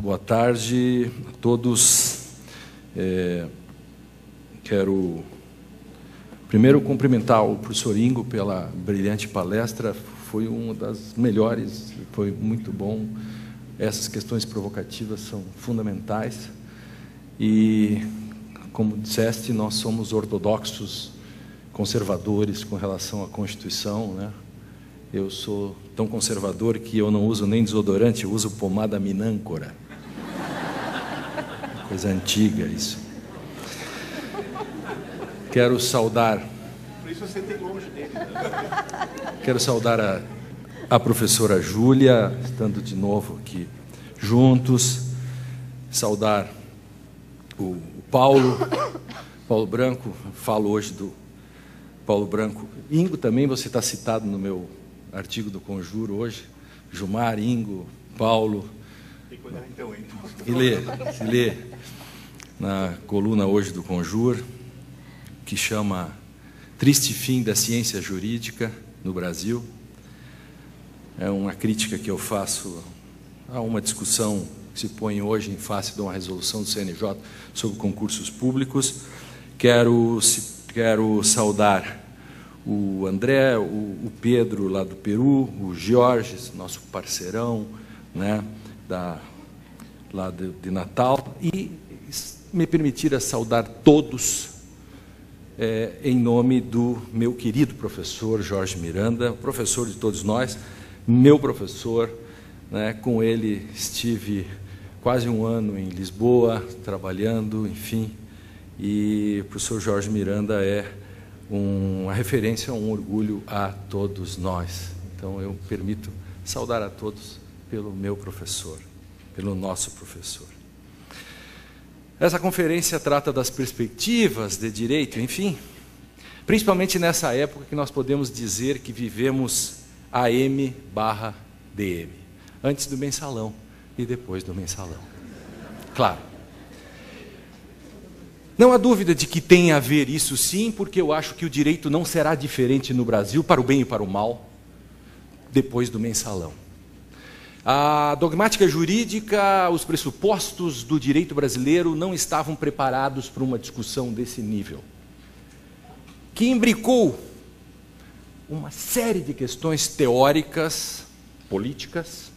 boa tarde a todos. Quero primeiro cumprimentar o professor Ingo pela brilhante palestra, foi uma das melhores, foi muito bom. Essas questões provocativas são fundamentais e, como disseste, nós somos ortodoxos, conservadores com relação à Constituição, né? Eu sou tão conservador que eu não uso nem desodorante, eu uso pomada minâncora. Coisa antiga isso. Quero saudar... Por isso você tem longe dele. Quero saudar a professora Júlia, estando de novo aqui juntos. Saudar o Paulo Branco, falo hoje do Paulo Branco. Ingo também, você está citado no meu artigo do Conjuro hoje. Gilmar, Ingo, Paulo. Tem que olhar então, hein? Se lê na coluna hoje do Conjuro, que chama Triste Fim da Ciência Jurídica no Brasil. É uma crítica que eu faço a uma discussão que se põe hoje em face de uma resolução do CNJ sobre concursos públicos. Quero saudar o André, o Pedro lá do Peru, o Jorge, nosso parceirão, né, lá de Natal, e me permitir saudar todos em nome do meu querido professor Jorge Miranda, professor de todos nós, meu professor, né, com ele estive quase um ano em Lisboa, trabalhando, enfim, e o professor Jorge Miranda é uma referência, um orgulho a todos nós. Então eu permito saudar a todos pelo meu professor, pelo nosso professor. Essa conferência trata das perspectivas de direito, enfim, principalmente nessa época que nós podemos dizer que vivemos AM/DM, antes do mensalão e depois do mensalão. Claro. Não há dúvida de que tem a ver isso sim, porque eu acho que o direito não será diferente no Brasil, para o bem e para o mal, depois do mensalão. A dogmática jurídica, os pressupostos do direito brasileiro não estavam preparados para uma discussão desse nível, que imbricou uma série de questões teóricas, políticas,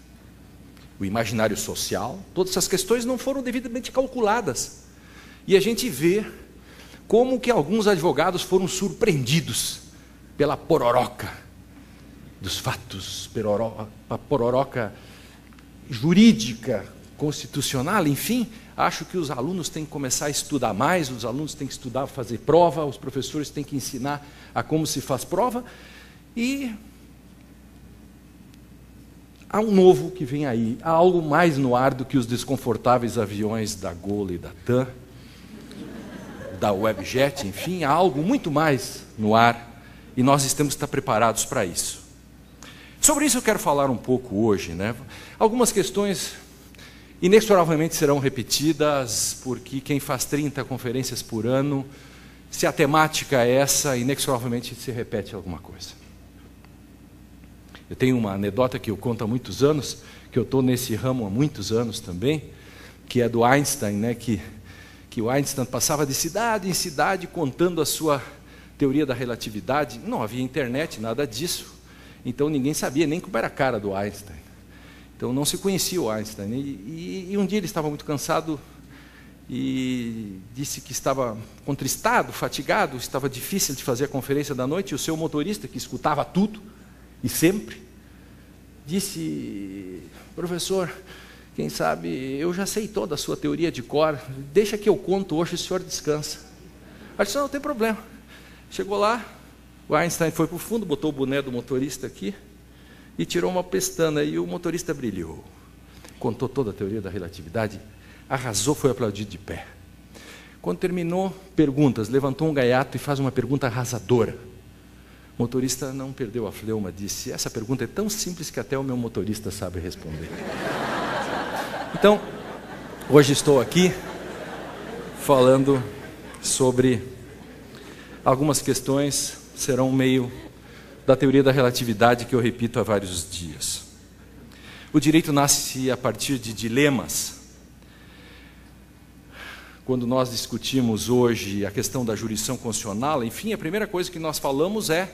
o imaginário social. Todas essas questões não foram devidamente calculadas. E a gente vê como que alguns advogados foram surpreendidos pela pororoca dos fatos, a pororoca jurídica, constitucional, enfim. Acho que os alunos têm que começar a estudar mais, os alunos têm que estudar a fazer prova, os professores têm que ensinar a como se faz prova, e há um novo que vem aí, há algo mais no ar do que os desconfortáveis aviões da Gol e da TAM, da Webjet, enfim, há algo muito mais no ar, e nós temos que estar preparados para isso. Sobre isso eu quero falar um pouco hoje, né? Algumas questões inexoravelmente serão repetidas, porque quem faz 30 conferências por ano, se a temática é essa, inexoravelmente se repete alguma coisa. Eu tenho uma anedota que eu conto há muitos anos, que eu estou nesse ramo há muitos anos também, que é do Einstein, né? Que o Einstein passava de cidade em cidade contando a sua teoria da relatividade. Não havia internet, nada disso. Então ninguém sabia nem como era a cara do Einstein. Então não se conhecia o Einstein. E um dia ele estava muito cansado e disse que estava contristado, fatigado, estava difícil de fazer a conferência da noite, e o seu motorista, que escutava tudo e sempre, disse: professor, quem sabe, eu já sei toda a sua teoria de cor, deixa que eu conto hoje, o senhor descansa. Ele disse: não tem problema. Chegou lá, o Einstein foi para o fundo, botou o boné do motorista aqui e tirou uma pestana, e o motorista brilhou. Contou toda a teoria da relatividade, arrasou, foi aplaudido de pé. Quando terminou, perguntas, levantou um gaiato e faz uma pergunta arrasadora. O motorista não perdeu a fleuma, disse: essa pergunta é tão simples que até o meu motorista sabe responder. Então, hoje estou aqui falando sobre algumas questões, serão meio da teoria da relatividade que eu repito há vários dias. O direito nasce a partir de dilemas, quando nós discutimos hoje a questão da jurisdição constitucional, enfim, a primeira coisa que nós falamos é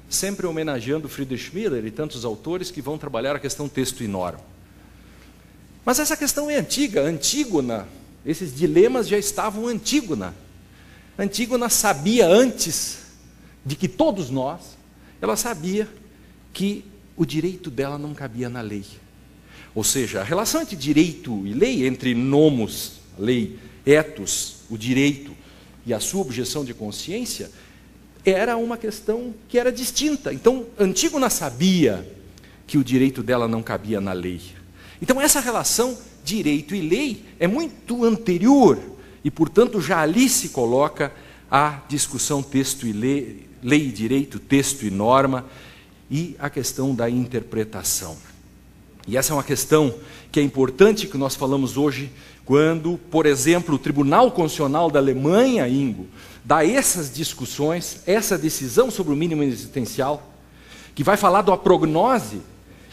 sempre homenageando Friedrich Miller e tantos autores que vão trabalhar a questão texto e norma. Mas essa questão é antiga, Antígona, esses dilemas já estavam Antígona. Antígona sabia antes de que todos nós, ela sabia que o direito dela não cabia na lei. Ou seja, a relação entre direito e lei, entre nomos, a lei, ethos, o direito e a sua objeção de consciência, era uma questão que era distinta. Então, Antígona sabia que o direito dela não cabia na lei. Então, essa relação direito e lei é muito anterior e, portanto, já ali se coloca a discussão texto e lei, lei e direito, texto e norma, e a questão da interpretação. E essa é uma questão que é importante, que nós falamos hoje, quando, por exemplo, o Tribunal Constitucional da Alemanha, Ingo, dá essas discussões, essa decisão sobre o mínimo existencial, que vai falar da prognose,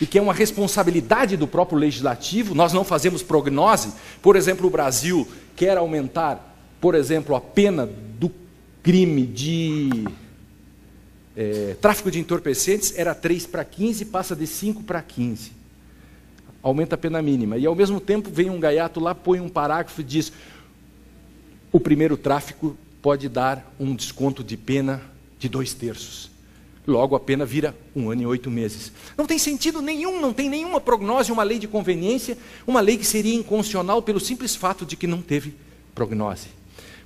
e que é uma responsabilidade do próprio legislativo. Nós não fazemos prognose. Por exemplo, o Brasil quer aumentar, por exemplo, a pena do crime de tráfico de entorpecentes, era 3 para 15, passa de 5 para 15. Aumenta a pena mínima. E ao mesmo tempo vem um gaiato lá, põe um parágrafo e diz: o primeiro tráfico pode dar um desconto de pena de 2/3. Logo a pena vira 1 ano e 8 meses. Não tem sentido nenhum, não tem nenhuma prognose, uma lei de conveniência, uma lei que seria inconstitucional pelo simples fato de que não teve prognose.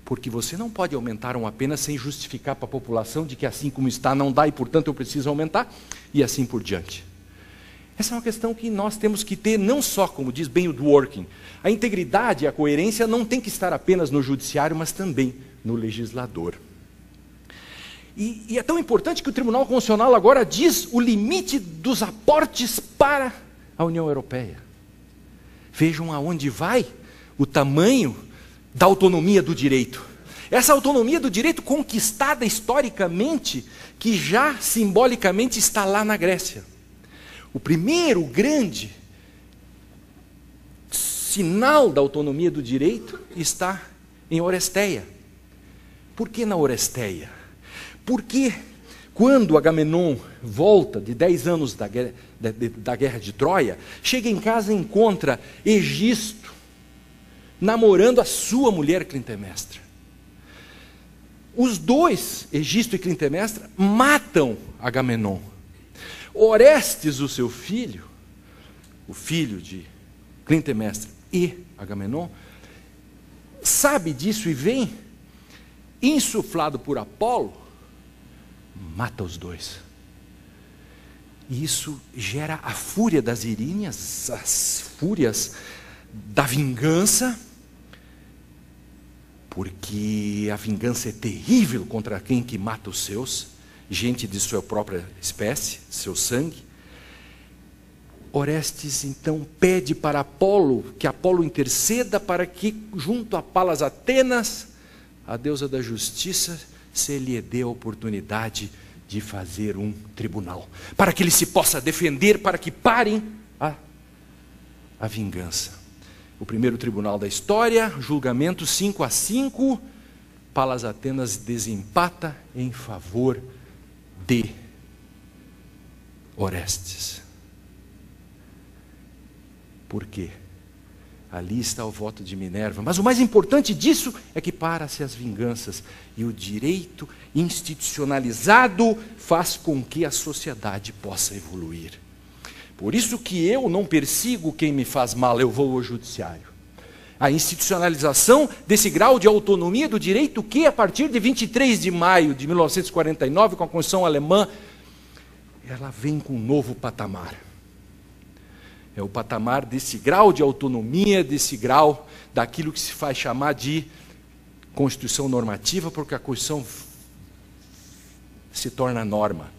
Porque você não pode aumentar uma pena sem justificar para a população de que assim como está não dá e portanto eu preciso aumentar, e assim por diante. Essa é uma questão que nós temos que ter, não só, como diz bem o Dworkin, a integridade e a coerência não tem que estar apenas no judiciário, mas também no legislador. E é tão importante que o Tribunal Constitucional agora diz o limite dos aportes para a União Europeia. Vejam aonde vai o tamanho da autonomia do direito. Essa autonomia do direito conquistada historicamente, que já simbolicamente está lá na Grécia. O primeiro grande sinal da autonomia do direito está em Oresteia. Por que na Oresteia? Porque quando Agamenon volta de 10 anos da guerra de Troia, chega em casa e encontra Egisto namorando a sua mulher Clitemnestra. Os dois, Egisto e Clitemnestra, matam Agamenon. Orestes, o seu filho, o filho de Clitemnestra e Agamenon, sabe disso e vem, insuflado por Apolo, mata os dois. E isso gera a fúria das Iríneas, as fúrias da vingança, porque a vingança é terrível contra quem que mata os seus, gente de sua própria espécie, seu sangue. Orestes então pede para Apolo, que Apolo interceda para que, junto a Palas Atenas, a deusa da justiça, se lhe dê a oportunidade de fazer um tribunal, para que ele se possa defender, para que parem a vingança. O primeiro tribunal da história, julgamento 5-5, Palas Atenas desempata em favor de Orestes. Por quê? Ali está o voto de Minerva. Mas o mais importante disso é que para-se as vinganças. E o direito institucionalizado faz com que a sociedade possa evoluir. Por isso que eu não persigo quem me faz mal, eu vou ao judiciário. A institucionalização desse grau de autonomia do direito que, a partir de 23 de maio de 1949, com a Constituição Alemã, ela vem com um novo patamar. É o patamar desse grau de autonomia, desse grau daquilo que se faz chamar de Constituição normativa, porque a Constituição se torna norma.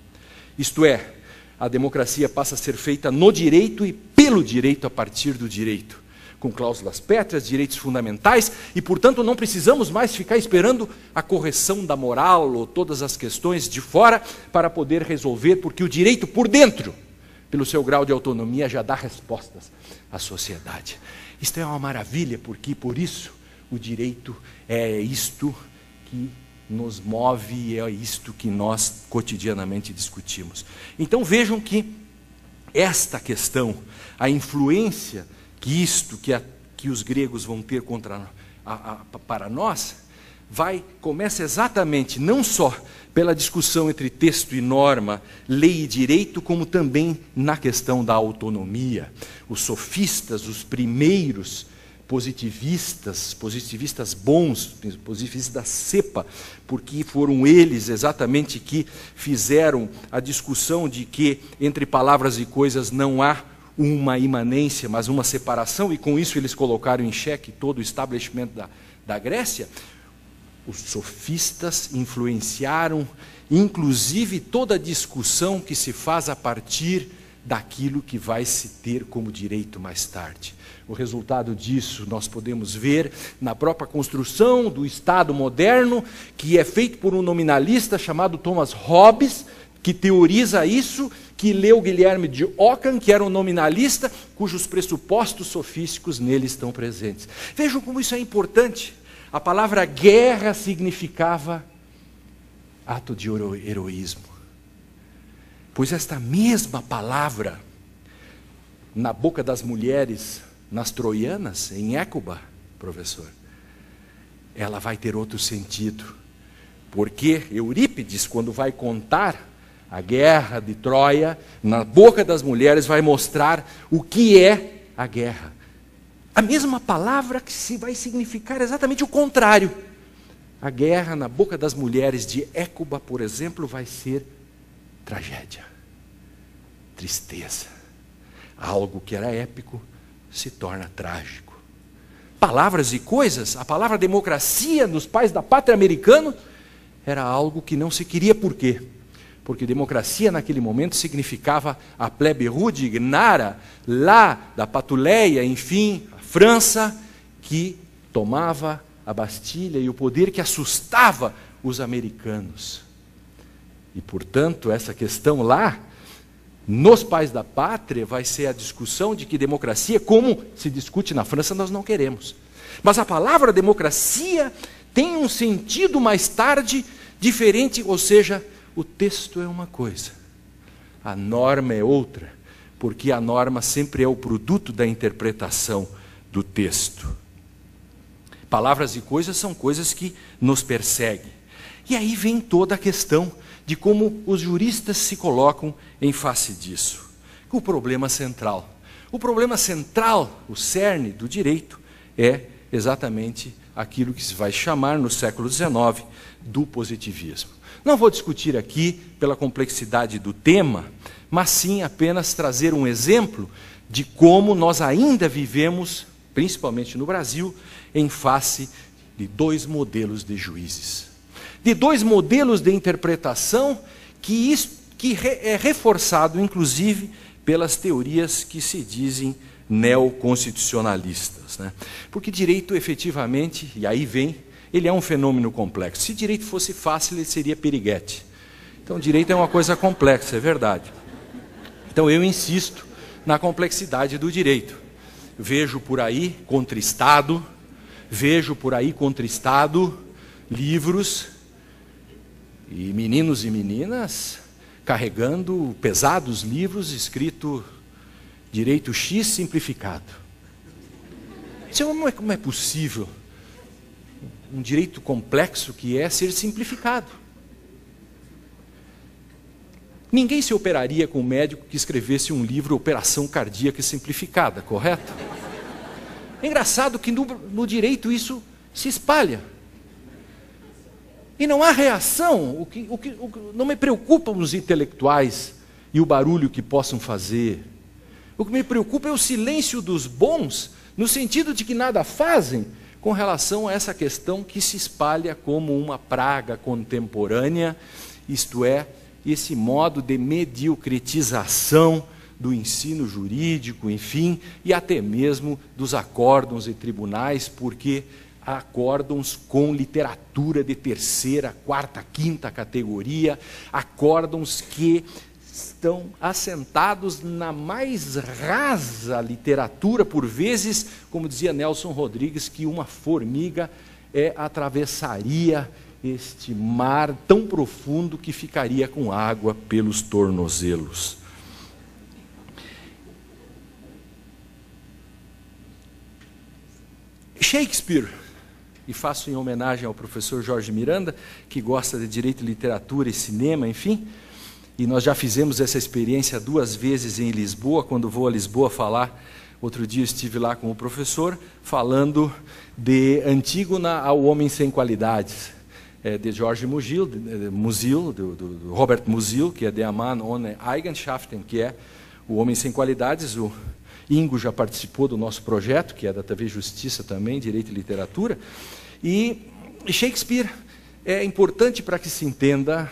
Isto é, a democracia passa a ser feita no direito e pelo direito a partir do direito, com cláusulas pétreas, direitos fundamentais, e portanto não precisamos mais ficar esperando a correção da moral ou todas as questões de fora para poder resolver, porque o direito por dentro, pelo seu grau de autonomia, já dá respostas à sociedade. Isto é uma maravilha, porque por isso o direito é isto que nos move e é isto que nós cotidianamente discutimos. Então vejam que esta questão, a influência que os gregos vão ter para nós, começa exatamente não só pela discussão entre texto e norma, lei e direito, como também na questão da autonomia. Os sofistas, os primeiros positivistas bons, positivistas da cepa, porque foram eles exatamente que fizeram a discussão de que entre palavras e coisas não há uma imanência, mas uma separação, e com isso eles colocaram em xeque todo o establishment da Grécia. Os sofistas influenciaram, inclusive, toda a discussão que se faz a partir daquilo que vai se ter como direito mais tarde. O resultado disso nós podemos ver na própria construção do Estado moderno, que é feito por um nominalista chamado Thomas Hobbes, que teoriza isso, que leu Guilherme de Ockham, que era um nominalista, cujos pressupostos sofísticos nele estão presentes. Vejam como isso é importante. A palavra guerra significava ato de heroísmo. Pois esta mesma palavra, na boca das mulheres, nas troianas, em Écuba, professor, ela vai ter outro sentido. Porque Eurípides, quando vai contar a guerra de Troia, na boca das mulheres vai mostrar o que é a guerra. A mesma palavra que se vai significar exatamente o contrário. A guerra na boca das mulheres de Écuba, por exemplo, vai ser tragédia, tristeza. Algo que era épico se torna trágico. Palavras e coisas, a palavra democracia nos pais da pátria americana era algo que não se queria. Por quê? Porque democracia naquele momento significava a plebe rude, ignara, lá da Patuleia, enfim, a França, que tomava a Bastilha e o poder que assustava os americanos. E, portanto, essa questão lá, nos pais da pátria, vai ser a discussão de que democracia, como se discute na França, nós não queremos. Mas a palavra democracia tem um sentido mais tarde diferente, ou seja, o texto é uma coisa, a norma é outra, porque a norma sempre é o produto da interpretação do texto. Palavras e coisas são coisas que nos perseguem. E aí vem toda a questão de como os juristas se colocam em face disso. O problema central. O problema central, o cerne do direito, é exatamente aquilo que se vai chamar no século XIX do positivismo. Não vou discutir aqui pela complexidade do tema, mas sim apenas trazer um exemplo de como nós ainda vivemos, principalmente no Brasil, em face de dois modelos de juízes. De dois modelos de interpretação que é reforçado, inclusive, pelas teorias que se dizem neoconstitucionalistas, né? Porque direito, efetivamente, e aí vem, ele é um fenômeno complexo. Se direito fosse fácil, ele seria piriguete. Então, direito é uma coisa complexa, é verdade. Então, eu insisto na complexidade do direito. Vejo por aí contristado livros e meninos e meninas carregando pesados livros escrito Direito X simplificado. Isso como é possível? Um direito complexo que é ser simplificado. Ninguém se operaria com um médico que escrevesse um livro Operação Cardíaca Simplificada, correto? É engraçado que no direito isso se espalha. E não há reação. Não me preocupam os intelectuais e o barulho que possam fazer. O que me preocupa é o silêncio dos bons, no sentido de que nada fazem com relação a essa questão que se espalha como uma praga contemporânea, isto é, esse modo de mediocritização do ensino jurídico, enfim, e até mesmo dos acórdãos e tribunais, porque há acórdãos com literatura de terceira, quarta, quinta categoria, acórdãos que estão assentados na mais rasa literatura, por vezes, como dizia Nelson Rodrigues, que uma formiga atravessaria este mar tão profundo que ficaria com água pelos tornozelos. Shakespeare, e faço em homenagem ao professor Jorge Miranda, que gosta de direito, literatura e cinema, enfim, e nós já fizemos essa experiência 2 vezes em Lisboa. Quando vou a Lisboa falar, outro dia eu estive lá com o professor, falando de Antígona ao Homem Sem Qualidades, de George Musil, do Robert Musil, que é Der Mann ohne Eigenschaften, que é o Homem Sem Qualidades. O Ingo já participou do nosso projeto, que é da TV Justiça também, Direito e Literatura. E Shakespeare é importante para que se entenda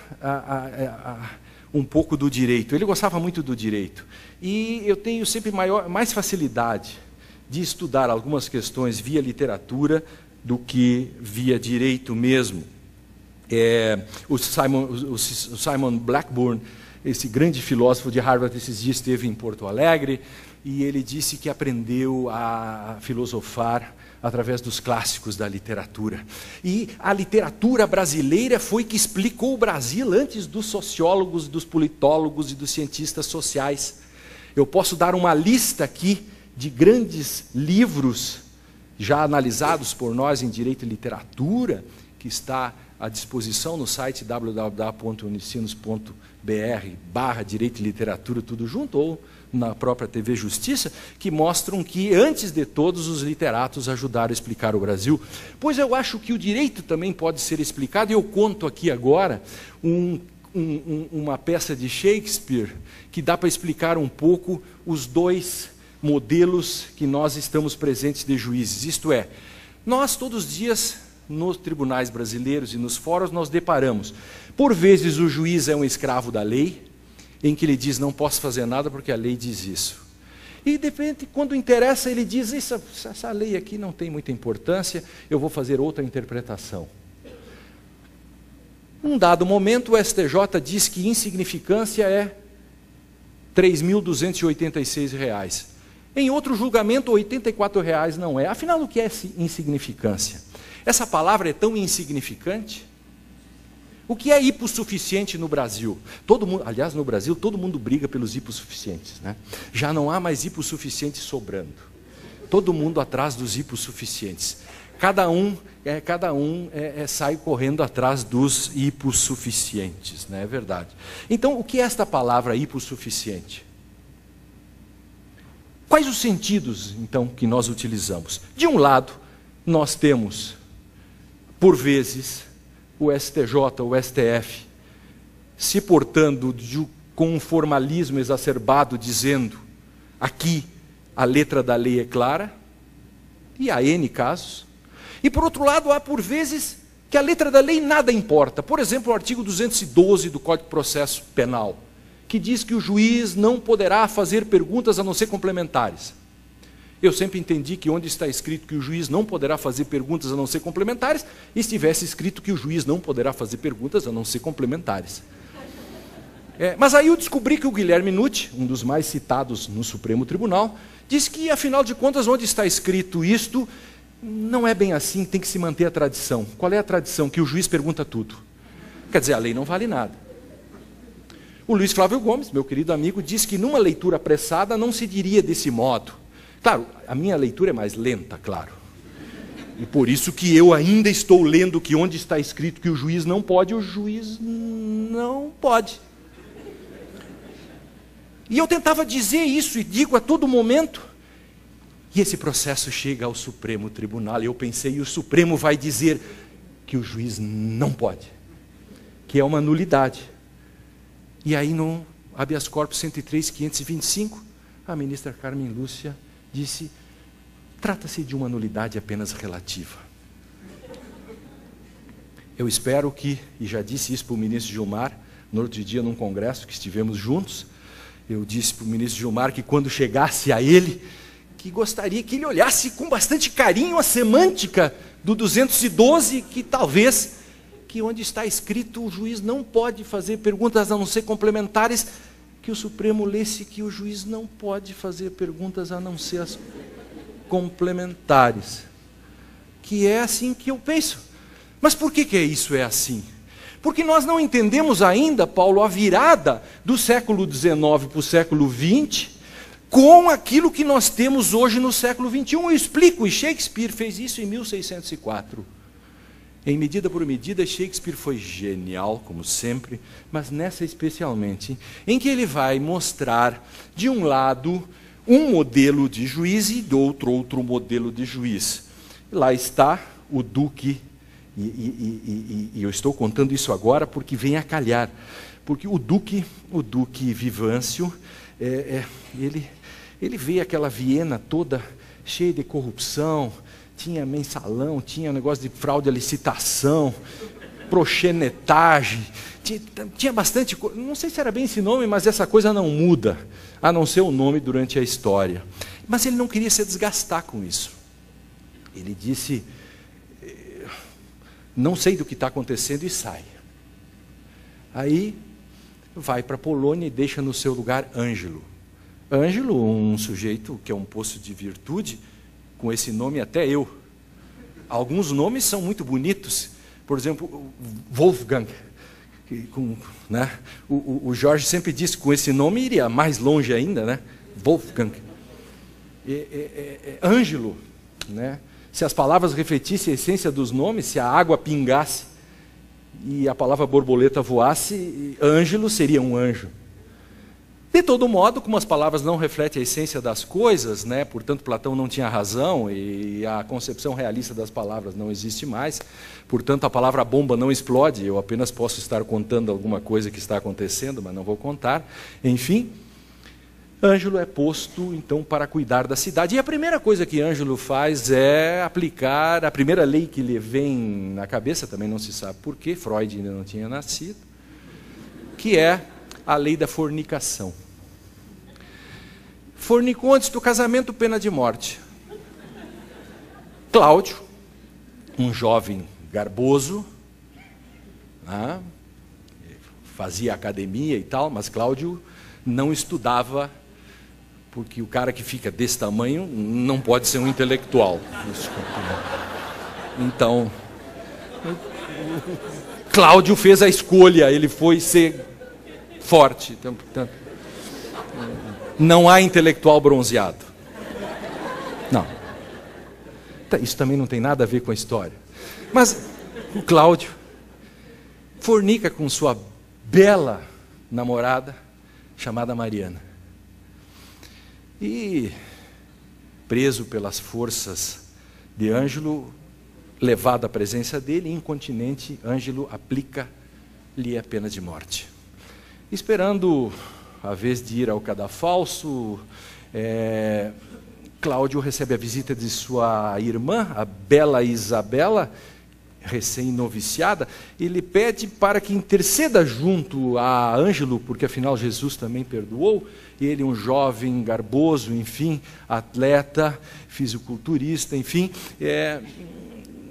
um pouco do direito. Ele gostava muito do direito. E eu tenho sempre mais facilidade de estudar algumas questões via literatura do que via direito mesmo. O Simon Blackburn, esse grande filósofo de Harvard, esses dias esteve em Porto Alegre, e ele disse que aprendeu a filosofar através dos clássicos da literatura. E a literatura brasileira foi que explicou o Brasil antes dos sociólogos, dos politólogos e dos cientistas sociais. Eu posso dar uma lista aqui de grandes livros já analisados por nós em Direito e Literatura, que está à disposição no site www.unicinos.br/Direito e Literatura, tudo junto, ou na própria TV Justiça, que mostram que, antes de todos, os literatos ajudaram a explicar o Brasil. Pois eu acho que o direito também pode ser explicado, e eu conto aqui agora uma peça de Shakespeare que dá para explicar um pouco os 2 modelos que nós estamos presentes de juízes. Isto é, nós todos os dias, nos tribunais brasileiros e nos fóruns, nós deparamos. Por vezes o juiz é um escravo da lei, em que ele diz, não posso fazer nada porque a lei diz isso. E, de repente, quando interessa, ele diz, essa lei aqui não tem muita importância, eu vou fazer outra interpretação. Num dado momento, o STJ diz que insignificância é R$ 3.286. Em outro julgamento, R$ 84 não é. Afinal, o que é insignificância? Essa palavra é tão insignificante. O que é hipossuficiente no Brasil? Todo mundo, aliás, no Brasil, todo mundo briga pelos hipossuficientes, né? Já não há mais hipossuficientes sobrando. Todo mundo atrás dos hipossuficientes. Cada um sai correndo atrás dos hipossuficientes, né? É verdade. Então, o que é esta palavra hipossuficiente? Quais os sentidos, então, que nós utilizamos? De um lado, nós temos, por vezes, o STJ, o STF, se portando com um formalismo exacerbado, dizendo, aqui a letra da lei é clara, e há N casos. E por outro lado, há por vezes que a letra da lei nada importa. Por exemplo, o artigo 212 do Código de Processo Penal, que diz que o juiz não poderá fazer perguntas a não ser complementares. Eu sempre entendi que onde está escrito que o juiz não poderá fazer perguntas a não ser complementares, estivesse escrito que o juiz não poderá fazer perguntas a não ser complementares. Mas aí eu descobri que o Guilherme Nutti, um dos mais citados no Supremo Tribunal, disse que, afinal de contas, onde está escrito isto, não é bem assim, tem que se manter a tradição. Qual é a tradição? Que o juiz pergunta tudo. Quer dizer, a lei não vale nada. O Luiz Flávio Gomes, meu querido amigo, disse que numa leitura apressada não se diria desse modo. Claro, a minha leitura é mais lenta, claro. E por isso que eu ainda estou lendo que onde está escrito que o juiz não pode, o juiz não pode. E eu tentava dizer isso, e digo a todo momento, e esse processo chega ao Supremo Tribunal, e eu pensei, e o Supremo vai dizer que o juiz não pode, que é uma nulidade. E aí no habeas corpus 103.525, a ministra Carmen Lúcia disse, trata-se de uma nulidade apenas relativa. Eu espero que, e já disse isso para o ministro Gilmar, no outro dia num congresso que estivemos juntos, eu disse para o ministro Gilmar que quando chegasse a ele, que gostaria que ele olhasse com bastante carinho a semântica do 212, que talvez, que onde está escrito o juiz não pode fazer perguntas a não ser complementares, que o Supremo lesse que o juiz não pode fazer perguntas a não ser as complementares. Que é assim que eu penso. Mas por que isso é assim? Porque nós não entendemos ainda, Paulo, a virada do século XIX para o século XX com aquilo que nós temos hoje no século XXI. Eu explico, e Shakespeare fez isso em 1604. Em Medida por Medida, Shakespeare foi genial, como sempre, mas nessa especialmente, em que ele vai mostrar, de um lado, um modelo de juiz e do outro modelo de juiz. Lá está o Duque, e eu estou contando isso agora porque vem a calhar, porque o Duque Vivâncio, ele vê aquela Viena toda cheia de corrupção, tinha mensalão, tinha negócio de fraude à licitação, proxenetagem, tinha bastante coisa. Não sei se era bem esse nome, mas essa coisa não muda, a não ser o nome durante a história. Mas ele não queria se desgastar com isso. Ele disse, não sei do que está acontecendo, e sai. Aí vai para a Polônia e deixa no seu lugar Ângelo. Ângelo, um sujeito que é um poço de virtude, com esse nome até eu. Alguns nomes são muito bonitos. Por exemplo, Wolfgang. Né? O Jorge sempre disse que com esse nome iria mais longe ainda, né? Wolfgang. Ângelo. Né? Se as palavras refletissem a essência dos nomes, se a água pingasse e a palavra borboleta voasse, Ângelo seria um anjo. De todo modo, como as palavras não refletem a essência das coisas, né? Portanto, Platão não tinha razão e a concepção realista das palavras não existe mais, portanto, a palavra bomba não explode, eu apenas posso estar contando alguma coisa que está acontecendo, mas não vou contar. Enfim, Ângelo é posto, então, para cuidar da cidade. E a primeira coisa que Ângelo faz é aplicar a primeira lei que lhe vem na cabeça, também não se sabe por quê, Freud ainda não tinha nascido, que é a lei da fornicação. Fornicou antes do casamento, pena de morte. Cláudio, um jovem garboso, né, fazia academia e tal, mas Cláudio não estudava, porque o cara que fica desse tamanho não pode ser um intelectual. Então, Cláudio fez a escolha, ele foi ser forte. Então, portanto, não há intelectual bronzeado. Não. Isso também não tem nada a ver com a história. Mas o Cláudio fornica com sua bela namorada, chamada Mariana. E, preso pelas forças de Ângelo, levado à presença dele, incontinente, Ângelo aplica-lhe a pena de morte. Esperando a vez de ir ao cadafalso, Cláudio recebe a visita de sua irmã, a bela Isabela, recém-noviciada, e lhe pede para que interceda junto a Ângelo, porque afinal Jesus também perdoou, ele um jovem garboso, enfim, atleta, fisiculturista, enfim,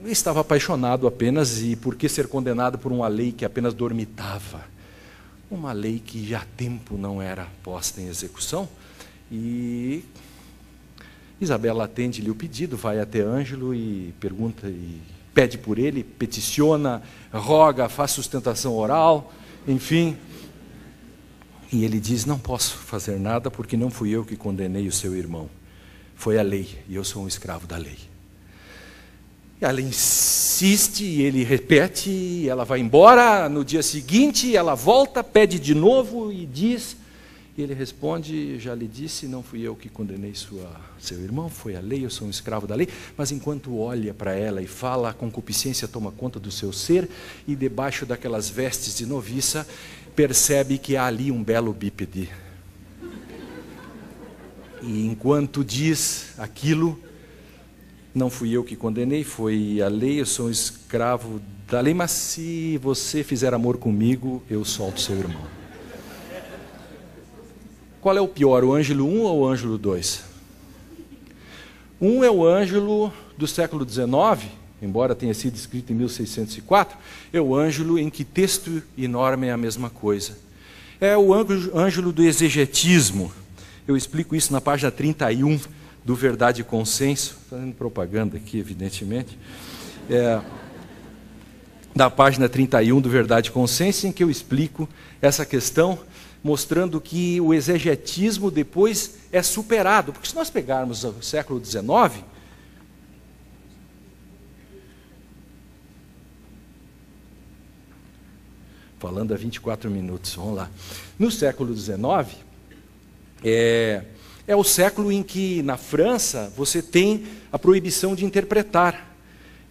estava apaixonado apenas, e por que ser condenado por uma lei que apenas dormitava? Uma lei que já há tempo não era posta em execução, e Isabela atende-lhe o pedido, vai até Ângelo e pergunta, e pede por ele, peticiona, roga, faz sustentação oral, enfim. E ele diz, não posso fazer nada porque não fui eu que condenei o seu irmão. Foi a lei, e eu sou um escravo da lei. E ela insiste, e ele repete, e ela vai embora. No dia seguinte, ela volta, pede de novo e diz... E ele responde, já lhe disse, não fui eu que condenei seu irmão, foi a lei, eu sou um escravo da lei. Mas enquanto olha para ela e fala, a concupiscência toma conta do seu ser, e debaixo daquelas vestes de noviça, percebe que há ali um belo bípede. E enquanto diz aquilo, não fui eu que condenei, foi a lei, eu sou um escravo da lei, mas se você fizer amor comigo, eu solto seu irmão. Qual é o pior, o Ângelo I ou o Ângelo II? Um é o Ângelo do século XIX, embora tenha sido escrito em 1604, é o Ângelo em que texto e norma é a mesma coisa. é o ângulo do exegetismo. Eu explico isso na página 31 do Verdade e Consenso, fazendo propaganda aqui, evidentemente, da página 31 do Verdade e Consenso, em que eu explico essa questão, mostrando que o exegetismo depois é superado. Porque se nós pegarmos o século XIX, falando há 24 minutos, vamos lá. No século XIX, é o século em que, na França, você tem a proibição de interpretar.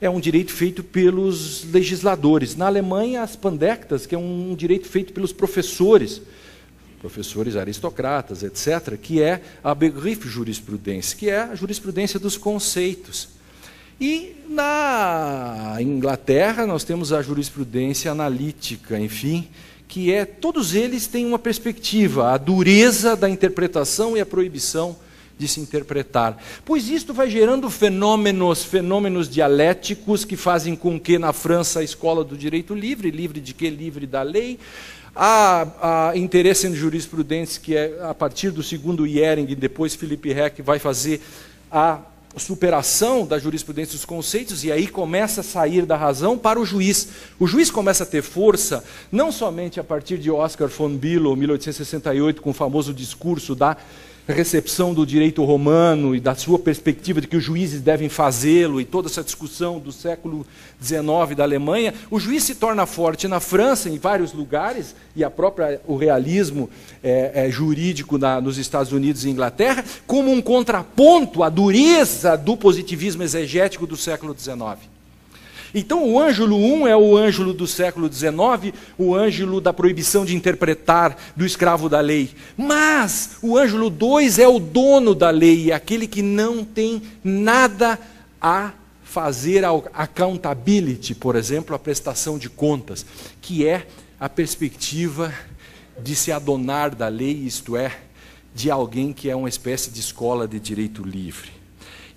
É um direito feito pelos legisladores. Na Alemanha, as pandectas, que é um direito feito pelos professores aristocratas, etc., que é a Begriffsjurisprudência, que é a jurisprudência dos conceitos. E na Inglaterra nós temos a jurisprudência analítica, enfim, que todos eles têm uma perspectiva, a dureza da interpretação e a proibição de se interpretar. Pois isto vai gerando fenômenos dialéticos que fazem com que na França a escola do direito livre de quê? Livre da lei. Há interesse em jurisprudência que é a partir do segundo Hering, depois Philippe Heck vai fazer a superação da jurisprudência dos conceitos, e aí começa a sair da razão para o juiz. O juiz começa a ter força, não somente a partir de Oscar von Billow, 1868, com o famoso discurso da recepção do direito romano e da sua perspectiva de que os juízes devem fazê-lo, e toda essa discussão do século XIX da Alemanha. O juiz se torna forte na França, em vários lugares, e o realismo jurídico nos Estados Unidos e Inglaterra, como um contraponto à dureza do positivismo exegético do século XIX. Então, o ângulo 1 é o ângulo do século XIX, o ângulo da proibição de interpretar, do escravo da lei. Mas o ângulo 2 é o dono da lei, aquele que não tem nada a fazer ao accountability, por exemplo, a prestação de contas, que é a perspectiva de se adonar da lei, isto é, de alguém que é uma espécie de escola de direito livre.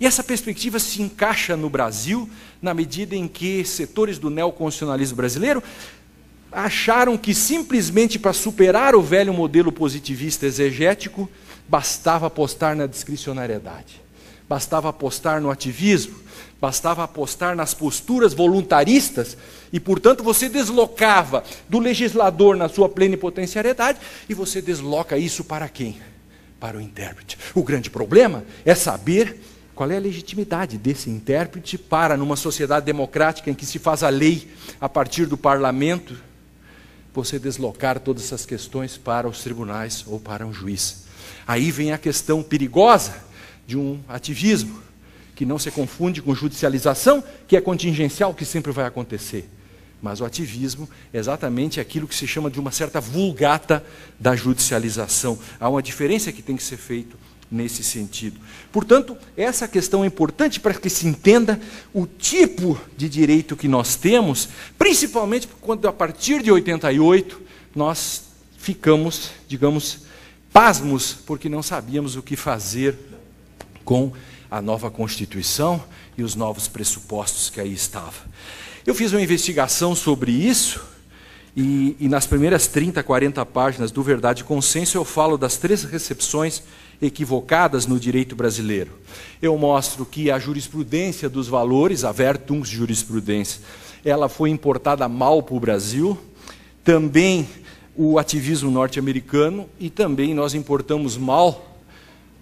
E essa perspectiva se encaixa no Brasil, na medida em que setores do neoconstitucionalismo brasileiro acharam que simplesmente para superar o velho modelo positivista exegético, bastava apostar na discricionariedade, bastava apostar no ativismo, bastava apostar nas posturas voluntaristas, e, portanto, você deslocava do legislador na sua plenipotenciariedade, e você desloca isso para quem? Para o intérprete. O grande problema é saber qual é a legitimidade desse intérprete para, numa sociedade democrática em que se faz a lei a partir do parlamento, você deslocar todas essas questões para os tribunais ou para um juiz. Aí vem a questão perigosa de um ativismo, que não se confunde com judicialização, que é contingencial, que sempre vai acontecer. Mas o ativismo é exatamente aquilo que se chama de uma certa vulgata da judicialização. Há uma diferença que tem que ser feita nesse sentido. Portanto, essa questão é importante para que se entenda o tipo de direito que nós temos, principalmente quando, a partir de 88, nós ficamos, digamos, pasmos, porque não sabíamos o que fazer com a nova Constituição e os novos pressupostos que aí estavam. Eu fiz uma investigação sobre isso, e nas primeiras 30, 40 páginas do Verdade e Consenso eu falo das 3 recepções equivocadas no direito brasileiro. Eu mostro que a jurisprudência dos valores, a Vertungsjurisprudência, ela foi importada mal para o Brasil, também o ativismo norte-americano, e também nós importamos mal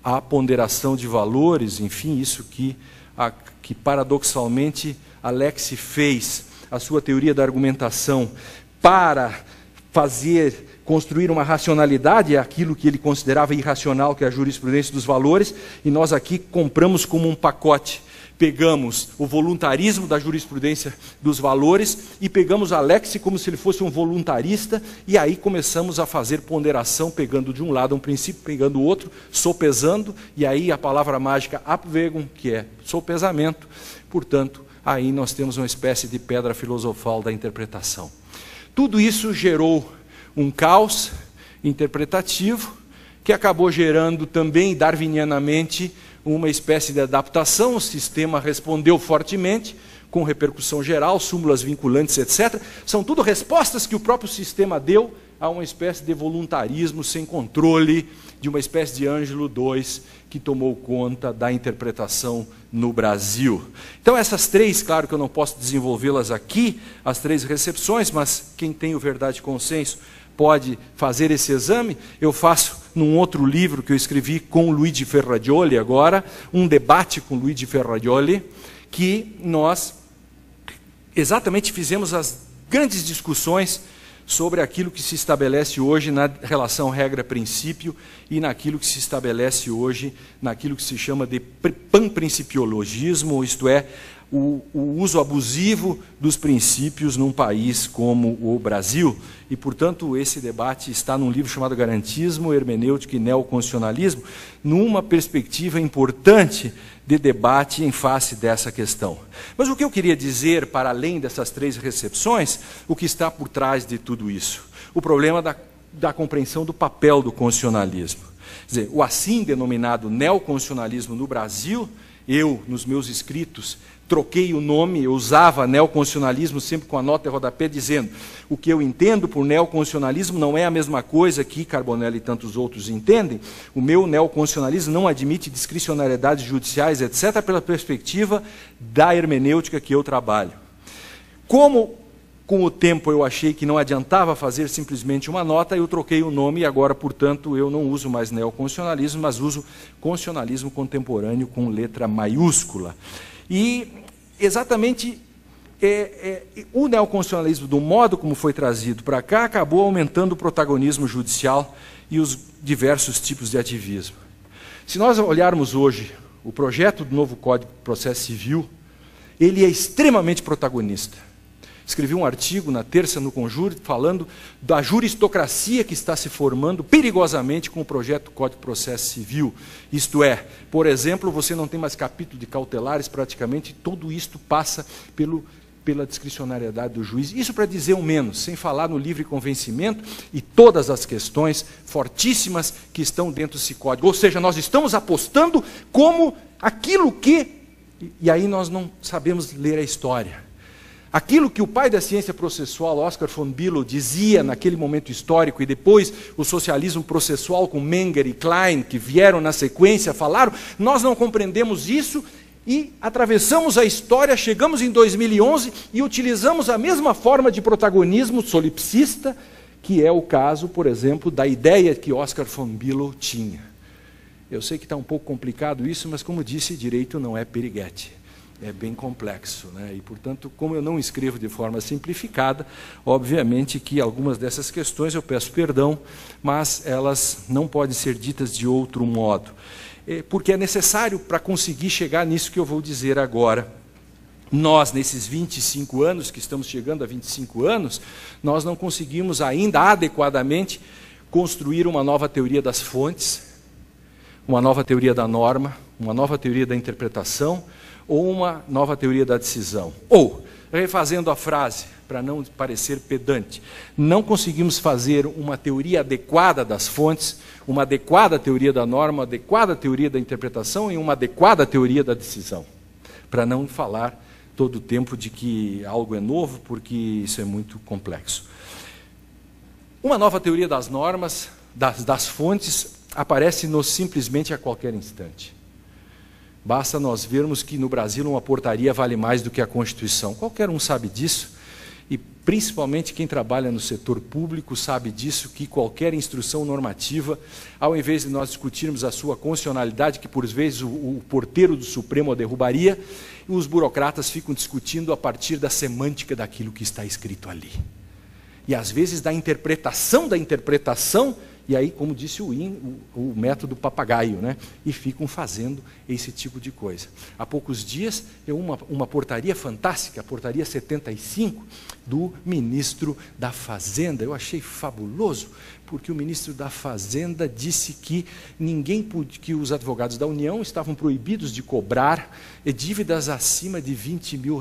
a ponderação de valores, enfim, isso que paradoxalmente Alex fez a sua teoria da argumentação para construir uma racionalidade, aquilo que ele considerava irracional, que é a jurisprudência dos valores, e nós aqui compramos como um pacote. Pegamos o voluntarismo da jurisprudência dos valores e pegamos Alex como se ele fosse um voluntarista, e aí começamos a fazer ponderação, pegando de um lado um princípio, pegando o outro, sopesando, e aí a palavra mágica Abwägung, que é sopesamento. Portanto, aí nós temos uma espécie de pedra filosofal da interpretação. Tudo isso gerou um caos interpretativo, que acabou gerando também, darwinianamente, uma espécie de adaptação. O sistema respondeu fortemente, com repercussão geral, súmulas vinculantes, etc. São tudo respostas que o próprio sistema deu a uma espécie de voluntarismo sem controle, de uma espécie de Ângelo II que tomou conta da interpretação no Brasil. Então essas três, claro que eu não posso desenvolvê-las aqui, as três recepções, mas quem tem o Verdade e Consenso pode fazer esse exame. Eu faço num outro livro que eu escrevi com Luigi Ferrajoli agora, um debate com Luigi Ferrajoli, que nós exatamente fizemos as grandes discussões sobre aquilo que se estabelece hoje na relação regra-princípio e naquilo que se estabelece hoje, naquilo que se chama de panprincipiologismo, isto é, o uso abusivo dos princípios num país como o Brasil. E, portanto, esse debate está num livro chamado Garantismo, Hermenêutica e Neoconstitucionalismo, numa perspectiva importante de debate em face dessa questão. Mas o que eu queria dizer, para além dessas três recepções, o que está por trás de tudo isso? O problema da compreensão do papel do constitucionalismo. Quer dizer, o assim denominado neoconstitucionalismo no Brasil, eu, nos meus escritos, troquei o nome, eu usava neoconstitucionalismo sempre com a nota de rodapé, dizendo o que eu entendo por neoconstitucionalismo não é a mesma coisa que Carbonell e tantos outros entendem. O meu neoconstitucionalismo não admite discricionariedades judiciais, etc., pela perspectiva da hermenêutica que eu trabalho. Como com o tempo eu achei que não adiantava fazer simplesmente uma nota, eu troquei o nome e agora, portanto, eu não uso mais neoconstitucionalismo, mas uso constitucionalismo contemporâneo com letra maiúscula. E exatamente o neoconstitucionalismo, do modo como foi trazido para cá, acabou aumentando o protagonismo judicial e os diversos tipos de ativismo. Se nós olharmos hoje o projeto do novo Código de Processo Civil, ele é extremamente protagonista. Escrevi um artigo na terça no Conjur falando da juristocracia que está se formando perigosamente com o projeto do Código de Processo Civil. Isto é, por exemplo, você não tem mais capítulo de cautelares praticamente, tudo isto passa pela discricionariedade do juiz. Isso para dizer o menos, sem falar no livre convencimento e todas as questões fortíssimas que estão dentro desse código. Ou seja, nós estamos apostando como aquilo que... E aí nós não sabemos ler a história. Aquilo que o pai da ciência processual, Oscar von Billow, dizia naquele momento histórico, e depois o socialismo processual com Menger e Klein, que vieram na sequência, falaram, nós não compreendemos isso e atravessamos a história, chegamos em 2011 e utilizamos a mesma forma de protagonismo solipsista, que é o caso, por exemplo, da ideia que Oscar von Billow tinha. Eu sei que está um pouco complicado isso, mas como disse, direito não é periguete. É bem complexo, né? E, portanto, como eu não escrevo de forma simplificada, obviamente que algumas dessas questões eu peço perdão, mas elas não podem ser ditas de outro modo. Porque é necessário, para conseguir chegar nisso que eu vou dizer agora, nós, nesses 25 anos, que estamos chegando a 25 anos, nós não conseguimos ainda adequadamente construir uma nova teoria das fontes, uma nova teoria da norma, uma nova teoria da interpretação, ou uma nova teoria da decisão. Ou, refazendo a frase, para não parecer pedante, não conseguimos fazer uma teoria adequada das fontes, uma adequada teoria da norma, uma adequada teoria da interpretação e uma adequada teoria da decisão. Para não falar todo o tempo de que algo é novo, porque isso é muito complexo. Uma nova teoria das normas, das fontes, aparece-nos simplesmente a qualquer instante. Basta nós vermos que no Brasil uma portaria vale mais do que a Constituição. Qualquer um sabe disso, e principalmente quem trabalha no setor público sabe disso, que qualquer instrução normativa, ao invés de nós discutirmos a sua constitucionalidade, que por vezes o porteiro do Supremo a derrubaria, os burocratas ficam discutindo a partir da semântica daquilo que está escrito ali. E às vezes da interpretação, e aí, como disse o método papagaio, né? E ficam fazendo esse tipo de coisa. Há poucos dias, uma portaria fantástica, a portaria 75, do ministro da Fazenda. Eu achei fabuloso, porque o ministro da Fazenda disse que que os advogados da União estavam proibidos de cobrar dívidas acima de R$20 mil.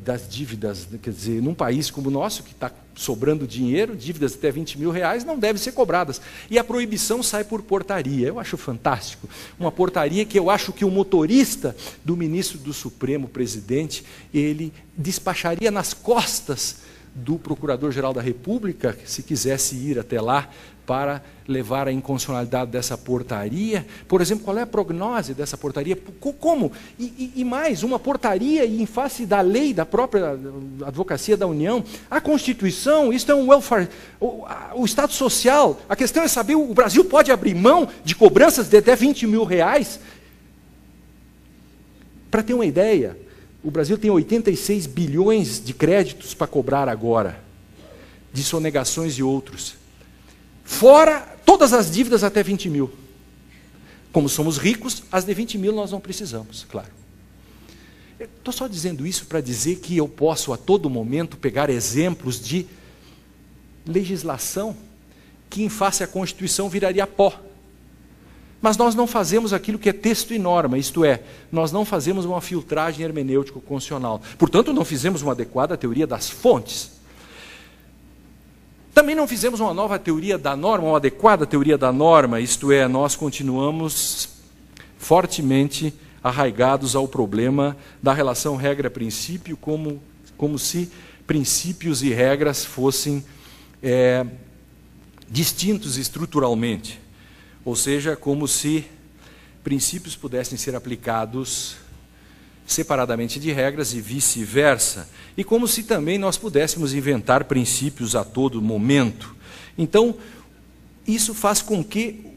Das dívidas, quer dizer, num país como o nosso, que está sobrando dinheiro, dívidas até R$20 mil não devem ser cobradas. E a proibição sai por portaria. Eu acho fantástico. Uma portaria que eu acho que o motorista do ministro do Supremo, presidente, ele despacharia nas costas do Procurador-Geral da República, se quisesse ir até lá para levar a inconstitucionalidade dessa portaria. Por exemplo, qual é a prognose dessa portaria? Como? E mais, uma portaria em face da lei da própria Advocacia da União, a Constituição, isso é um welfare, o Estado Social. A questão é saber, o Brasil pode abrir mão de cobranças de até 20 mil reais? Para ter uma ideia, o Brasil tem 86 bilhões de créditos para cobrar agora, de sonegações e outros. Fora todas as dívidas até 20 mil. Como somos ricos, as de 20 mil nós não precisamos, claro. Estou só dizendo isso para dizer que eu posso a todo momento pegar exemplos de legislação que em face à Constituição viraria pó. Mas nós não fazemos aquilo que é texto e norma, isto é, nós não fazemos uma filtragem hermenêutico-constitucional. Portanto, não fizemos uma adequada teoria das fontes. Também não fizemos uma nova teoria da norma, uma adequada teoria da norma, isto é, nós continuamos fortemente arraigados ao problema da relação regra-princípio, como se princípios e regras fossem distintos estruturalmente. Ou seja, como se princípios pudessem ser aplicados separadamente de regras e vice-versa. E como se também nós pudéssemos inventar princípios a todo momento. Então, isso faz com que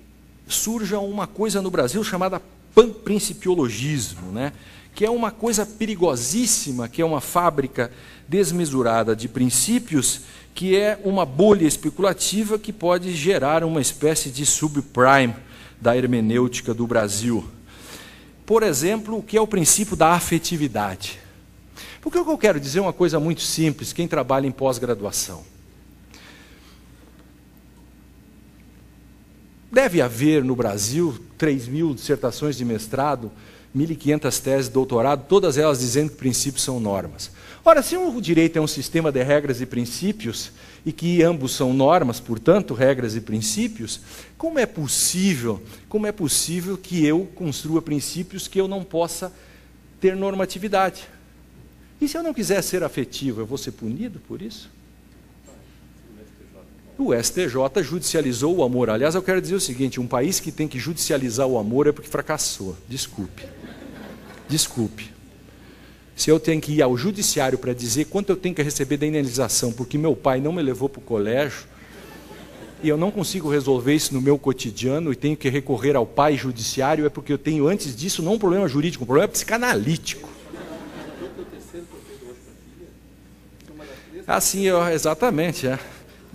surja uma coisa no Brasil chamada panprincipiologismo, né? Que é uma coisa perigosíssima, que é uma fábrica desmesurada de princípios, que é uma bolha especulativa que pode gerar uma espécie de subprime da hermenêutica do Brasil. Por exemplo, o que é o princípio da afetividade? Porque o que eu quero dizer é uma coisa muito simples, quem trabalha em pós-graduação. Deve haver no Brasil 3.000 dissertações de mestrado, 1.500 teses de doutorado, todas elas dizendo que princípios são normas. Ora, se o direito é um sistema de regras e princípios, e que ambos são normas, portanto, regras e princípios, como é possível que eu construa princípios que eu não possa ter normatividade? E se eu não quiser ser afetivo, eu vou ser punido por isso? O STJ judicializou o amor. Aliás, eu quero dizer o seguinte, um país que tem que judicializar o amor é porque fracassou. Desculpe. Desculpe. Se eu tenho que ir ao judiciário para dizer quanto eu tenho que receber da indenização porque meu pai não me levou para o colégio, e eu não consigo resolver isso no meu cotidiano e tenho que recorrer ao pai judiciário, é porque eu tenho antes disso não um problema jurídico, um problema psicanalítico. Assim, exatamente,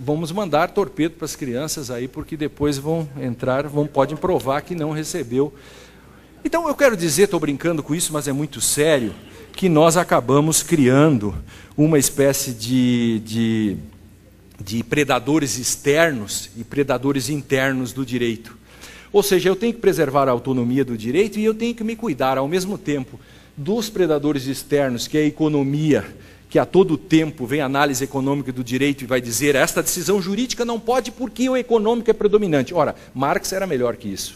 Vamos mandar torpedo para as crianças aí, porque depois vão entrar, podem provar que não recebeu. Então eu quero dizer, estou brincando com isso, mas é muito sério, que nós acabamos criando uma espécie de predadores externos e predadores internos do direito. Ou seja, eu tenho que preservar a autonomia do direito e eu tenho que me cuidar ao mesmo tempo dos predadores externos, que é a economia, que a todo tempo vem a análise econômica do direito e vai dizer esta decisão jurídica não pode porque o econômico é predominante. Ora, Marx era melhor que isso.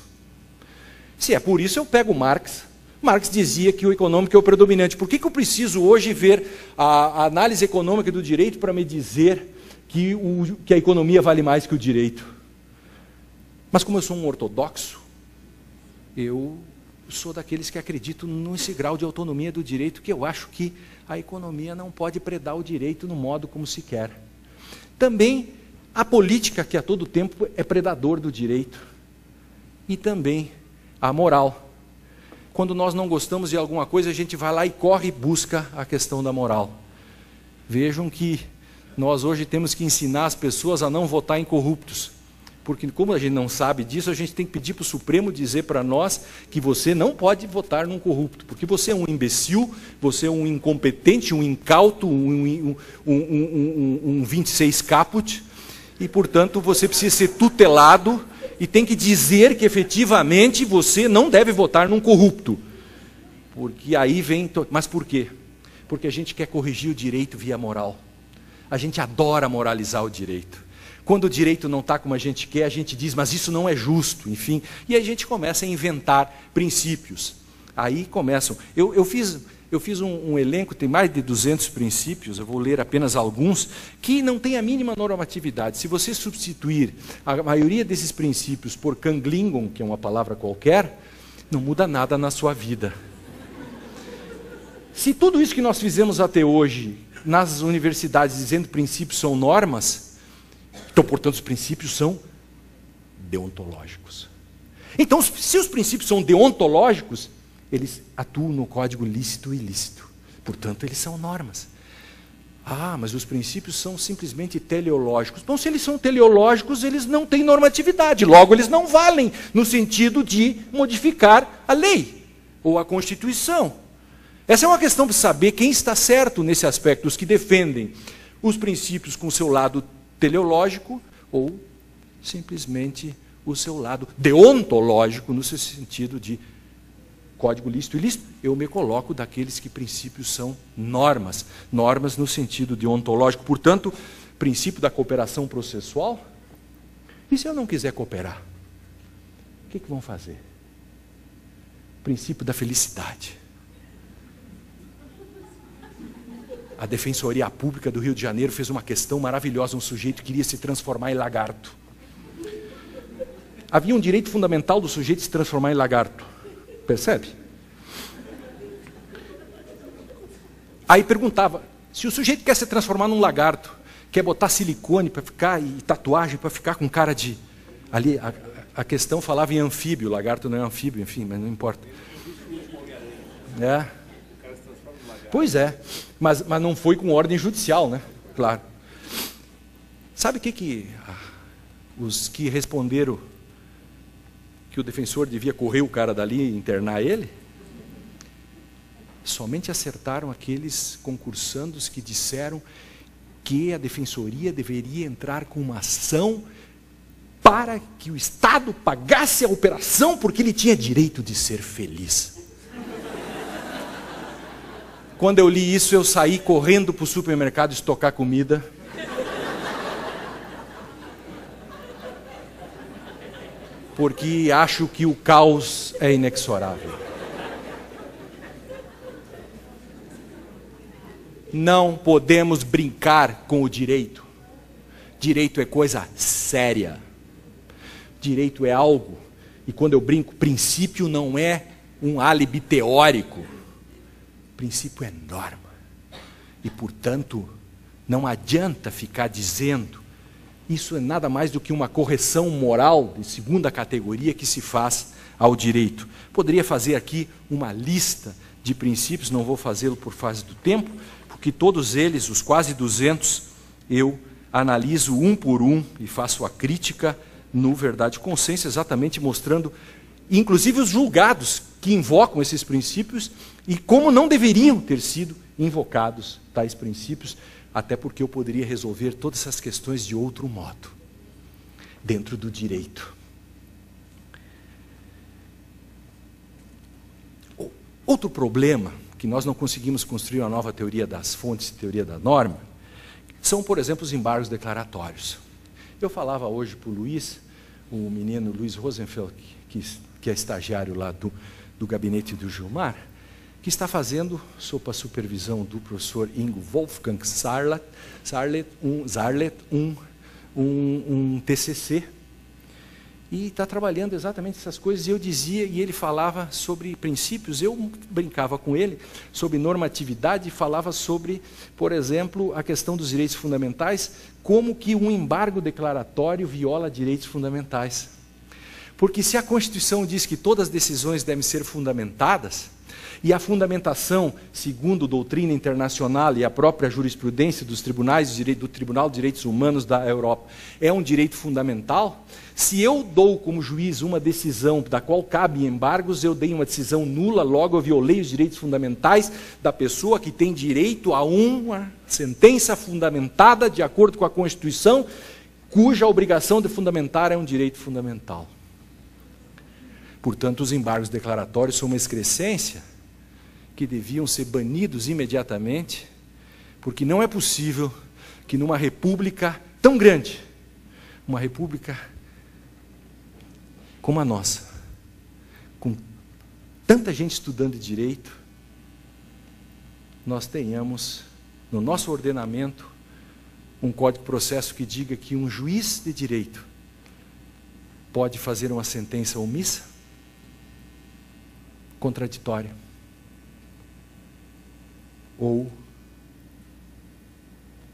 Se é por isso, eu pego Marx. Marx dizia que o econômico é o predominante. Por que eu preciso hoje ver a análise econômica do direito para me dizer que a economia vale mais que o direito? Mas como eu sou um ortodoxo, eu sou daqueles que acreditam nesse grau de autonomia do direito, que eu acho que a economia não pode predar o direito no modo como se quer. Também a política, que a todo tempo é predador do direito. E também a moral. Quando nós não gostamos de alguma coisa, a gente vai lá e corre e busca a questão da moral. Vejam que nós hoje temos que ensinar as pessoas a não votar em corruptos. Porque como a gente não sabe disso, a gente tem que pedir para o Supremo dizer para nós que você não pode votar num corrupto. Porque você é um imbecil, você é um incompetente, um incauto, um 26 caput. E, portanto, você precisa ser tutelado e tem que dizer que, efetivamente, você não deve votar num corrupto. Porque aí vem... Mas por quê? Porque a gente quer corrigir o direito via moral. A gente adora moralizar o direito. Quando o direito não está como a gente quer, a gente diz, mas isso não é justo, enfim. E aí a gente começa a inventar princípios. Aí começam... Eu eu fiz um elenco, tem mais de 200 princípios, eu vou ler apenas alguns, que não tem a mínima normatividade. Se você substituir a maioria desses princípios por Kanglingon, que é uma palavra qualquer, não muda nada na sua vida. Se tudo isso que nós fizemos até hoje, nas universidades, dizendo que princípios são normas, então, portanto, os princípios são deontológicos. Então, se os princípios são deontológicos, eles atuam no código lícito e ilícito. Portanto, eles são normas. Ah, mas os princípios são simplesmente teleológicos. Bom, se eles são teleológicos, eles não têm normatividade. Logo, eles não valem no sentido de modificar a lei ou a Constituição. Essa é uma questão de saber quem está certo nesse aspecto, os que defendem os princípios com o seu lado teleológico ou simplesmente o seu lado deontológico, no seu sentido de código lícito e ilícito. Eu me coloco daqueles que princípios são normas, normas no sentido deontológico. Portanto, princípio da cooperação processual. E se eu não quiser cooperar? O que vão fazer? Princípio da felicidade. A Defensoria Pública do Rio de Janeiro fez uma questão maravilhosa. Um sujeito queria se transformar em lagarto. Havia um direito fundamental do sujeito se transformar em lagarto. Percebe? Aí perguntava, se o sujeito quer se transformar num lagarto, quer botar silicone para ficar e tatuagem para ficar com cara de... Ali a questão falava em anfíbio, lagarto não é anfíbio, enfim, mas não importa. É. Pois é, mas não foi com ordem judicial, né? Claro. Sabe o que os que responderam que o defensor devia correr o cara dali e internar ele? Somente acertaram aqueles concursandos que disseram que a defensoria deveria entrar com uma ação para que o Estado pagasse a operação porque ele tinha direito de ser feliz. Quando eu li isso, eu saí correndo para o supermercado estocar comida. Porque acho que o caos é inexorável. Não podemos brincar com o direito. Direito é coisa séria. Direito é algo, e quando eu brinco, princípio não é um álibi teórico. Princípio é norma. E, portanto, não adianta ficar dizendo. Isso é nada mais do que uma correção moral de segunda categoria que se faz ao direito. Poderia fazer aqui uma lista de princípios, não vou fazê-lo por fase do tempo, porque todos eles, os quase 200, eu analiso um por um e faço a crítica no Verdade e Consciência, exatamente mostrando, inclusive os julgados que invocam esses princípios e como não deveriam ter sido invocados tais princípios, até porque eu poderia resolver todas essas questões de outro modo, dentro do direito. Outro problema, que nós não conseguimos construir uma nova teoria das fontes, teoria da norma, são, por exemplo, os embargos declaratórios. Eu falava hoje para o Luiz, o menino Luiz Rosenfeld, que é estagiário lá do gabinete do Gilmar, que está fazendo, sob a supervisão do professor Ingo Wolfgang Sarlet, um TCC, e está trabalhando exatamente essas coisas. E eu dizia, e ele falava sobre princípios, eu brincava com ele sobre normatividade, e falava sobre, por exemplo, a questão dos direitos fundamentais, como que um embargo declaratório viola direitos fundamentais. Porque se a Constituição diz que todas as decisões devem ser fundamentadas, e a fundamentação, segundo doutrina internacional e a própria jurisprudência dos tribunais, do Tribunal de Direitos Humanos da Europa, é um direito fundamental, se eu dou como juiz uma decisão da qual cabe embargos, eu dei uma decisão nula, logo eu violei os direitos fundamentais da pessoa que tem direito a uma sentença fundamentada de acordo com a Constituição, cuja obrigação de fundamentar é um direito fundamental. Portanto, os embargos declaratórios são uma excrescência que deviam ser banidos imediatamente, porque não é possível que numa república tão grande, uma república como a nossa, com tanta gente estudando direito, nós tenhamos no nosso ordenamento um código de processo que diga que um juiz de direito pode fazer uma sentença omissa, contraditória ou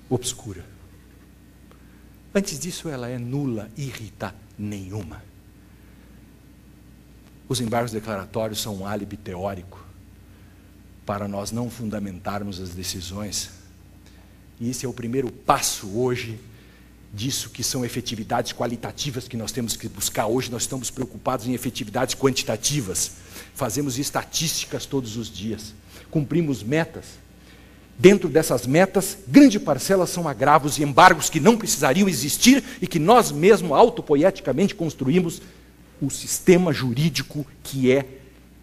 obscura. Antes disso, ela é nula, irrita nenhuma. Os embargos declaratórios são um álibi teórico para nós não fundamentarmos as decisões. E esse é o primeiro passo hoje disso que são efetividades qualitativas que nós temos que buscar. Hoje nós estamos preocupados em efetividades quantitativas. Fazemos estatísticas todos os dias. Cumprimos metas. Dentro dessas metas, grande parcela são agravos e embargos que não precisariam existir e que nós mesmos autopoieticamente construímos o sistema jurídico que é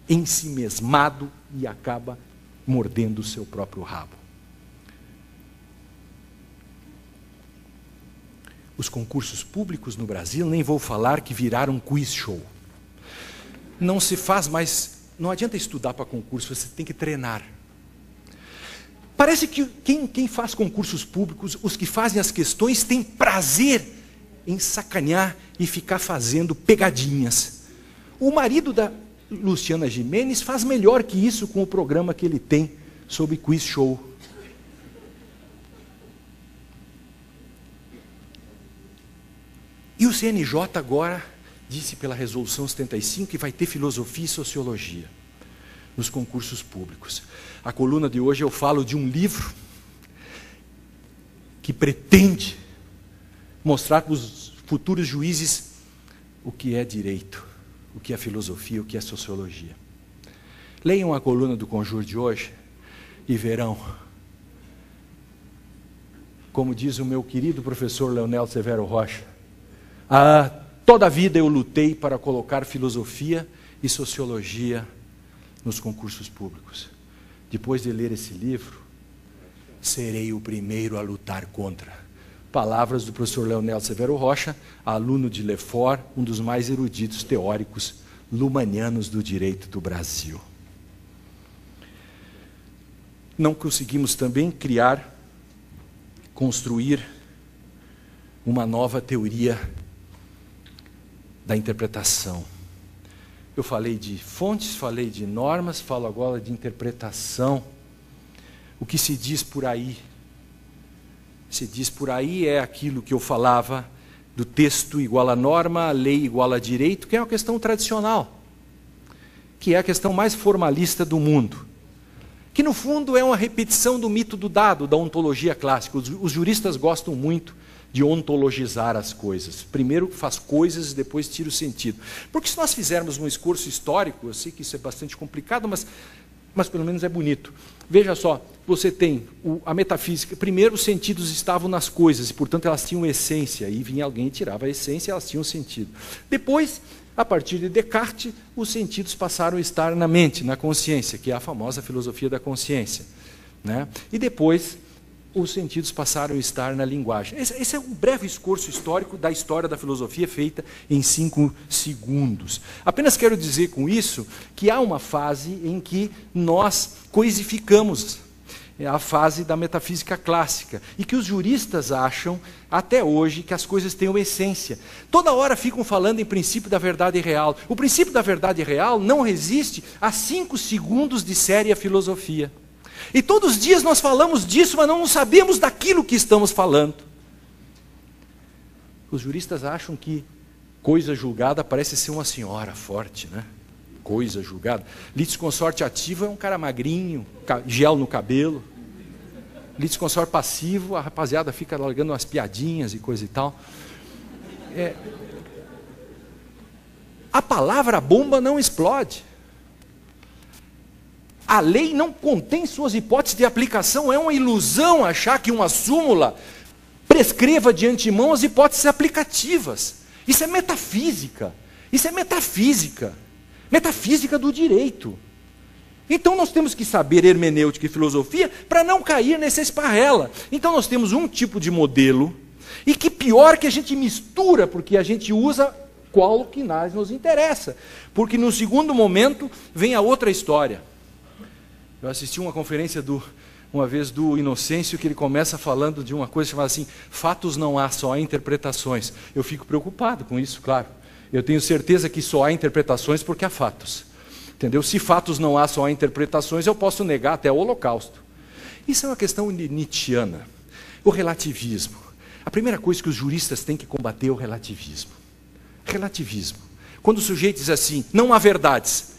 ensimesmado e acaba mordendo o seu próprio rabo. Os concursos públicos no Brasil, nem vou falar que viraram um quiz show. Não se faz mais, não adianta estudar para concurso, você tem que treinar. Parece que quem faz concursos públicos, os que fazem as questões, têm prazer em sacanear e ficar fazendo pegadinhas. O marido da Luciana Gimenez faz melhor que isso com o programa que ele tem sobre quiz show. E o CNJ agora disse pela resolução 75 que vai ter filosofia e sociologia nos concursos públicos. A coluna de hoje eu falo de um livro que pretende mostrar para os futuros juízes o que é direito, o que é filosofia, o que é sociologia. Leiam a coluna do Conjur de hoje e verão, como diz o meu querido professor Leonel Severo Rocha, toda a vida eu lutei para colocar filosofia e sociologia nos concursos públicos. Depois de ler esse livro, serei o primeiro a lutar contra. Palavras do professor Leonel Severo Rocha, aluno de Lefort, um dos mais eruditos teóricos lumanianos do direito do Brasil. Não conseguimos também construir uma nova teoria da interpretação. Eu falei de fontes, falei de normas, falo agora de interpretação. O que se diz por aí? Se diz por aí é aquilo que eu falava do texto igual a norma, a lei igual a direito, que é uma questão tradicional, que é a questão mais formalista do mundo, que no fundo é uma repetição do mito do dado, da ontologia clássica. Os juristas gostam muito de ontologizar as coisas. Primeiro faz coisas e depois tira o sentido. Porque se nós fizermos um esforço histórico, eu sei que isso é bastante complicado, mas pelo menos é bonito. Veja só, você tem a metafísica. Primeiro os sentidos estavam nas coisas, e portanto elas tinham essência, e vinha alguém e tirava a essência e elas tinham sentido. Depois, a partir de Descartes, os sentidos passaram a estar na mente, na consciência, que é a famosa filosofia da consciência, né? E depois os sentidos passaram a estar na linguagem. Esse é um breve esforço histórico da história da filosofia feita em 5 segundos. Apenas quero dizer com isso que há uma fase em que nós coisificamos a fase da metafísica clássica e que os juristas acham, até hoje, que as coisas têm uma essência. Toda hora ficam falando em princípio da verdade real. O princípio da verdade real não resiste a 5 segundos de séria filosofia. E todos os dias nós falamos disso, mas não sabemos daquilo que estamos falando. Os juristas acham que coisa julgada parece ser uma senhora forte, né? Coisa julgada. Litisconsorte ativo é um cara magrinho, gel no cabelo. Litisconsorte passivo, a rapaziada fica largando umas piadinhas e coisa e tal. A palavra bomba não explode. A lei não contém suas hipóteses de aplicação. É uma ilusão achar que uma súmula prescreva de antemão as hipóteses aplicativas. Isso é metafísica. Isso é metafísica. Metafísica do direito. Então nós temos que saber hermenêutica e filosofia para não cair nessa esparrela. Então nós temos um tipo de modelo, e que pior que a gente mistura, porque a gente usa qual que mais nos interessa. Porque no segundo momento vem a outra história. Eu assisti uma conferência do uma vez do Inocêncio, que ele começa falando de uma coisa chamada assim, fatos não há, só há interpretações. Eu fico preocupado com isso, claro. Eu tenho certeza que só há interpretações porque há fatos. Entendeu? Se fatos não há, só há interpretações, eu posso negar até o Holocausto. Isso é uma questão nietzschiana. O relativismo. A primeira coisa que os juristas têm que combater é o relativismo. Relativismo. Quando o sujeito diz assim, não há verdades,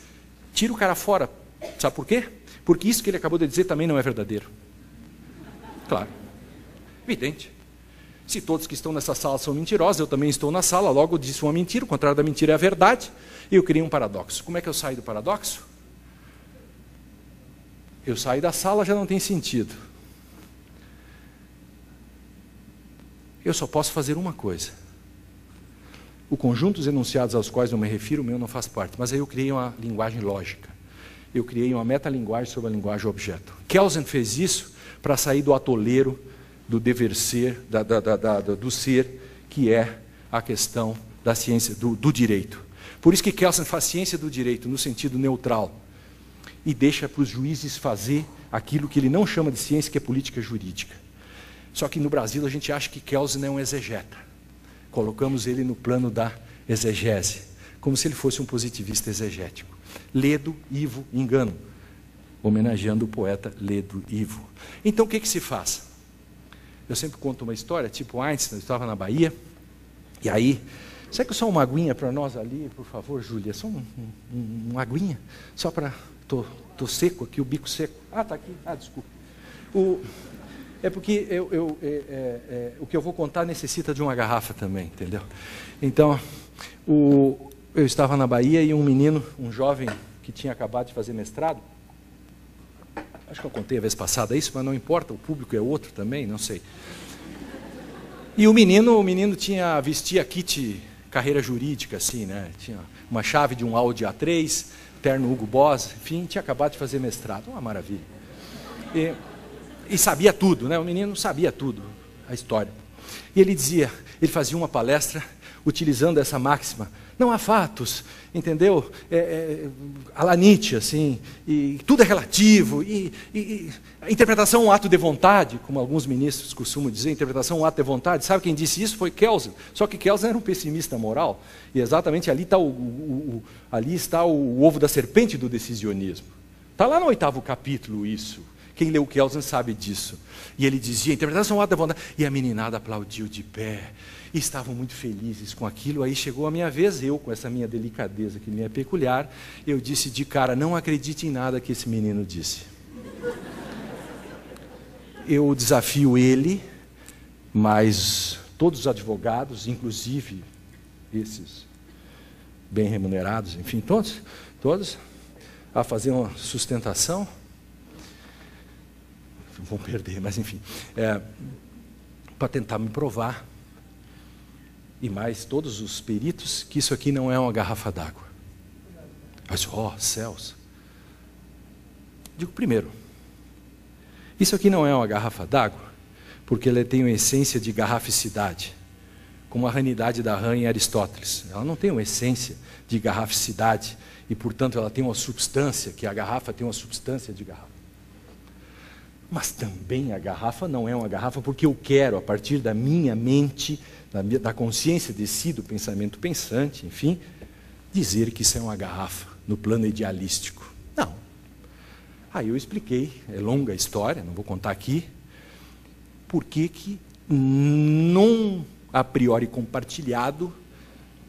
tira o cara fora. Sabe por quê? Porque isso que ele acabou de dizer também não é verdadeiro. Claro. Evidente. Se todos que estão nessa sala são mentirosos, eu também estou na sala, logo eu disse uma mentira, o contrário da mentira é a verdade, e eu criei um paradoxo. Como é que eu saio do paradoxo? Eu saio da sala, já não tem sentido. Eu só posso fazer uma coisa. O conjunto dos enunciados aos quais eu me refiro, o meu não faz parte, mas aí eu criei uma linguagem lógica. Eu criei uma metalinguagem sobre a linguagem objeto. Kelsen fez isso para sair do atoleiro do dever ser, do ser, que é a questão da ciência, do direito. Por isso que Kelsen faz ciência do direito no sentido neutral e deixa para os juízes fazer aquilo que ele não chama de ciência, que é política jurídica. Só que no Brasil a gente acha que Kelsen é um exegeta. Colocamos ele no plano da exegese, como se ele fosse um positivista exegético. Ledo, Ivo, engano, homenageando o poeta Ledo Ivo. Então o que se faz? Eu sempre conto uma história, tipo Einstein, eu estava na Bahia, e aí, será que só uma aguinha para nós ali, por favor, Júlia? Só uma aguinha, só para... Estou seco aqui, o bico seco. Ah, está aqui, desculpa. É porque o que eu vou contar necessita de uma garrafa também, entendeu? Então, eu estava na Bahia e um menino, um jovem que tinha acabado de fazer mestrado, acho que eu contei a vez passada isso, mas não importa, o público é outro também, não sei. E o menino vestia kit carreira jurídica, assim, né? Tinha uma chave de um Audi A3, terno Hugo Boss, enfim, tinha acabado de fazer mestrado, uma maravilha. E sabia tudo, né? O menino sabia tudo, a história. E ele fazia uma palestra utilizando essa máxima, não há fatos, entendeu? A la Nietzsche, assim, e tudo é relativo, e a interpretação é um ato de vontade, como alguns ministros costumam dizer, interpretação é um ato de vontade. Sabe quem disse isso? Foi Kelsen. Só que Kelsen era um pessimista moral, e exatamente ali está o ovo da serpente do decisionismo. Está lá no 8º capítulo isso. Quem leu Kelsen sabe disso. E ele dizia, interpretação é um ato de vontade. E a meninada aplaudiu de pé. E estavam muito felizes com aquilo. Aí chegou a minha vez, eu, com essa minha delicadeza que me é peculiar, eu disse de cara, não acredite em nada que esse menino disse. Eu desafio ele, mas todos os advogados, inclusive esses bem remunerados, enfim, todos, a fazer uma sustentação. Vão perder, mas enfim, para tentar me provar, e mais todos os peritos, que isso aqui não é uma garrafa d'água. Mas, céus. Digo, primeiro, isso aqui não é uma garrafa d'água, porque ela tem uma essência de garraficidade, como a ranidade da rã em Aristóteles. Ela não tem uma essência de garraficidade, e, portanto, ela tem uma substância, que a garrafa tem uma substância de garrafa. Mas também a garrafa não é uma garrafa porque eu quero, a partir da minha mente, da consciência de si, do pensamento pensante, enfim, dizer que isso é uma garrafa no plano idealístico. Não. Aí eu expliquei, é longa a história, não vou contar aqui, por que não a priori compartilhado,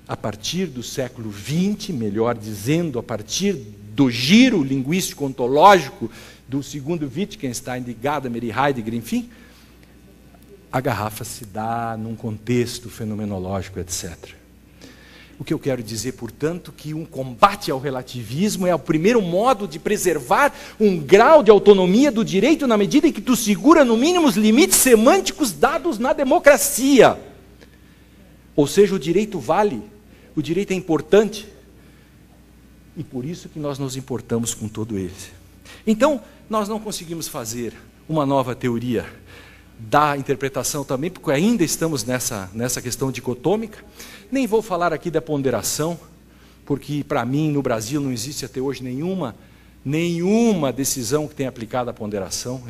a partir do século XX, melhor dizendo, a partir do giro linguístico-ontológico do segundo Wittgenstein, de Gadamer e Heidegger, enfim, a garrafa se dá num contexto fenomenológico, etc. O que eu quero dizer, portanto, que um combate ao relativismo é o primeiro modo de preservar um grau de autonomia do direito na medida em que tu segura, no mínimo, os limites semânticos dados na democracia. Ou seja, o direito vale, o direito é importante, e por isso que nós nos importamos com todo ele. Então, nós não conseguimos fazer uma nova teoria da interpretação também, porque ainda estamos nessa questão dicotômica. Nem vou falar aqui da ponderação, porque para mim no Brasil não existe até hoje nenhuma decisão que tenha aplicado a ponderação.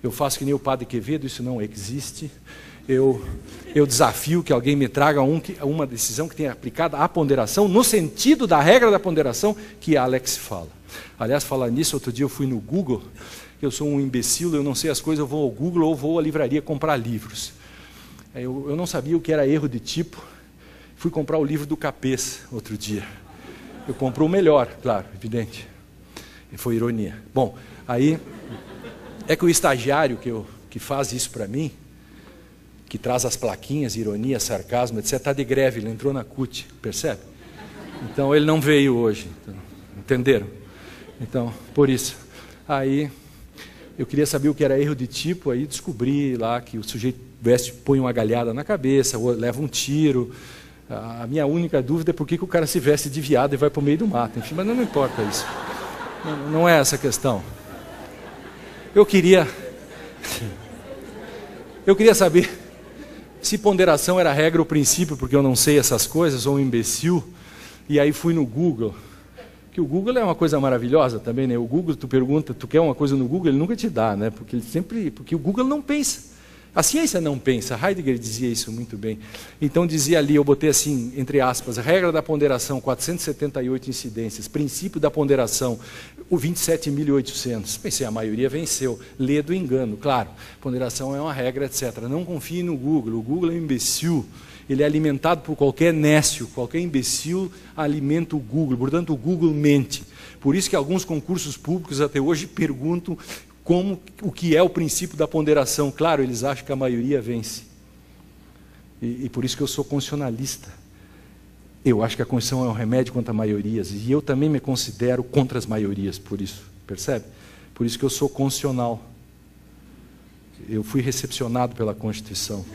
Eu faço que nem o Padre Quevedo, isso não existe. Eu desafio que alguém me traga uma decisão que tenha aplicado à ponderação, no sentido da regra da ponderação que Alex fala. Aliás, falar nisso, outro dia eu fui no Google, eu sou um imbecil, eu não sei as coisas, eu vou ao Google ou vou à livraria comprar livros. Eu não sabia o que era erro de tipo, fui comprar o livro do Capês outro dia. Eu comprei o melhor, claro, evidente. Foi ironia. Bom, aí é que o estagiário que faz isso para mim, que traz as plaquinhas, ironia, sarcasmo, etc., está de greve, ele entrou na CUT, percebe? Então ele não veio hoje, entenderam? Então, por isso. Aí eu queria saber o que era erro de tipo, aí descobri lá que o sujeito põe uma galhada na cabeça, ou leva um tiro. A minha única dúvida é por que o cara se veste de viado e vai para o meio do mato. Enfim, mas não importa isso. Não é essa a questão. Eu queria saber se ponderação era a regra ou princípio, porque eu não sei essas coisas, ou um imbecil. E aí fui no Google. Que o Google é uma coisa maravilhosa também, né? O Google, tu pergunta, tu quer uma coisa no Google, ele nunca te dá, né? Porque o Google não pensa. A ciência não pensa. Heidegger dizia isso muito bem. Então dizia ali, eu botei assim, entre aspas, regra da ponderação, 478 incidências, princípio da ponderação, o 27.800. Pensei, a maioria venceu. Lê do engano, claro. Ponderação é uma regra, etc. Não confie no Google. O Google é um imbecil. Ele é alimentado por qualquer nécio, qualquer imbecil alimenta o Google. Portanto, o Google mente. Por isso que alguns concursos públicos até hoje perguntam o que é o princípio da ponderação. Claro, eles acham que a maioria vence. E por isso que eu sou constitucionalista. Eu acho que a Constituição é um remédio contra maiorias. E eu também me considero contra as maiorias, por isso. Percebe? Por isso que eu sou constitucional. Eu fui recepcionado pela Constituição.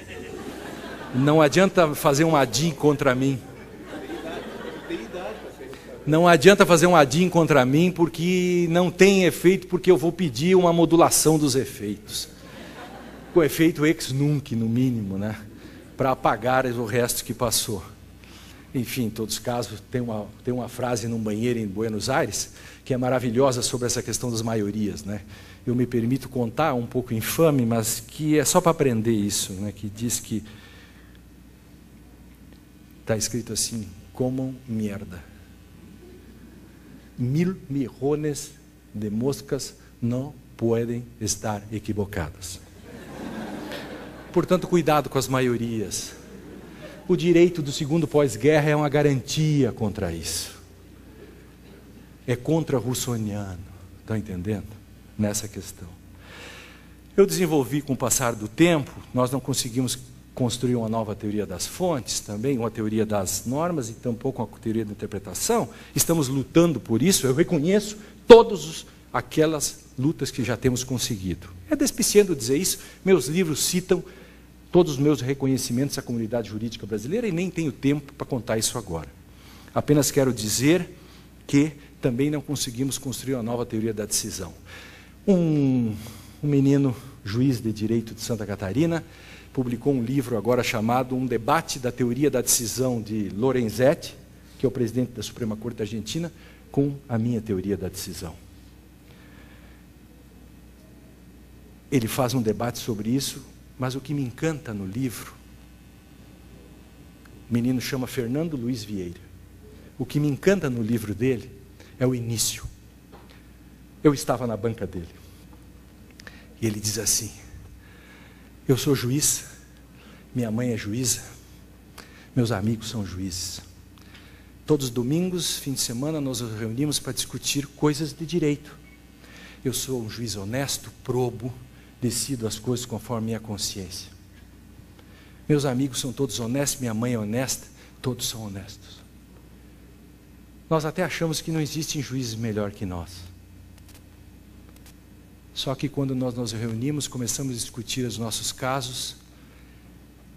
Não adianta fazer um ADIM contra mim. Não adianta fazer um ADIM contra mim, porque não tem efeito, porque eu vou pedir uma modulação dos efeitos. O efeito ex nunc, no mínimo, né? Para apagar o resto que passou. Enfim, em todos os casos, tem uma frase num banheiro em Buenos Aires, que é maravilhosa sobre essa questão das maiorias, né? Eu me permito contar, um pouco infame, mas que é só para aprender isso, né? Que diz que está escrito assim, comam mierda. 1.000 millones de moscas não podem estar equivocadas. Portanto, cuidado com as maiorias. O direito do segundo pós-guerra é uma garantia contra isso. É contra-russoniano. Estão entendendo? Nessa questão. Eu desenvolvi com o passar do tempo, nós não conseguimos construir uma nova teoria das fontes também, uma teoria das normas e tampouco uma teoria da interpretação. Estamos lutando por isso, eu reconheço todas aquelas lutas que já temos conseguido. É despiciando dizer isso, meus livros citam todos os meus reconhecimentos à comunidade jurídica brasileira e nem tenho tempo para contar isso agora. Apenas quero dizer que também não conseguimos construir uma nova teoria da decisão. Um menino juiz de direito de Santa Catarina publicou um livro agora chamado Um Debate da Teoria da Decisão de Lorenzetti, que é o presidente da Suprema Corte Argentina, com a minha teoria da decisão. Ele faz um debate sobre isso, mas o que me encanta no livro, o menino chama Fernando Luiz Vieira. O que me encanta no livro dele é o início. Eu estava na banca dele. E ele diz assim, eu sou juiz, minha mãe é juíza, meus amigos são juízes. Todos os domingos, fim de semana, nós nos reunimos para discutir coisas de direito. Eu sou um juiz honesto, probo, decido as coisas conforme minha consciência. Meus amigos são todos honestos, minha mãe é honesta, todos são honestos. Nós até achamos que não existem juízes melhor que nós. Só que quando nós nos reunimos, começamos a discutir os nossos casos,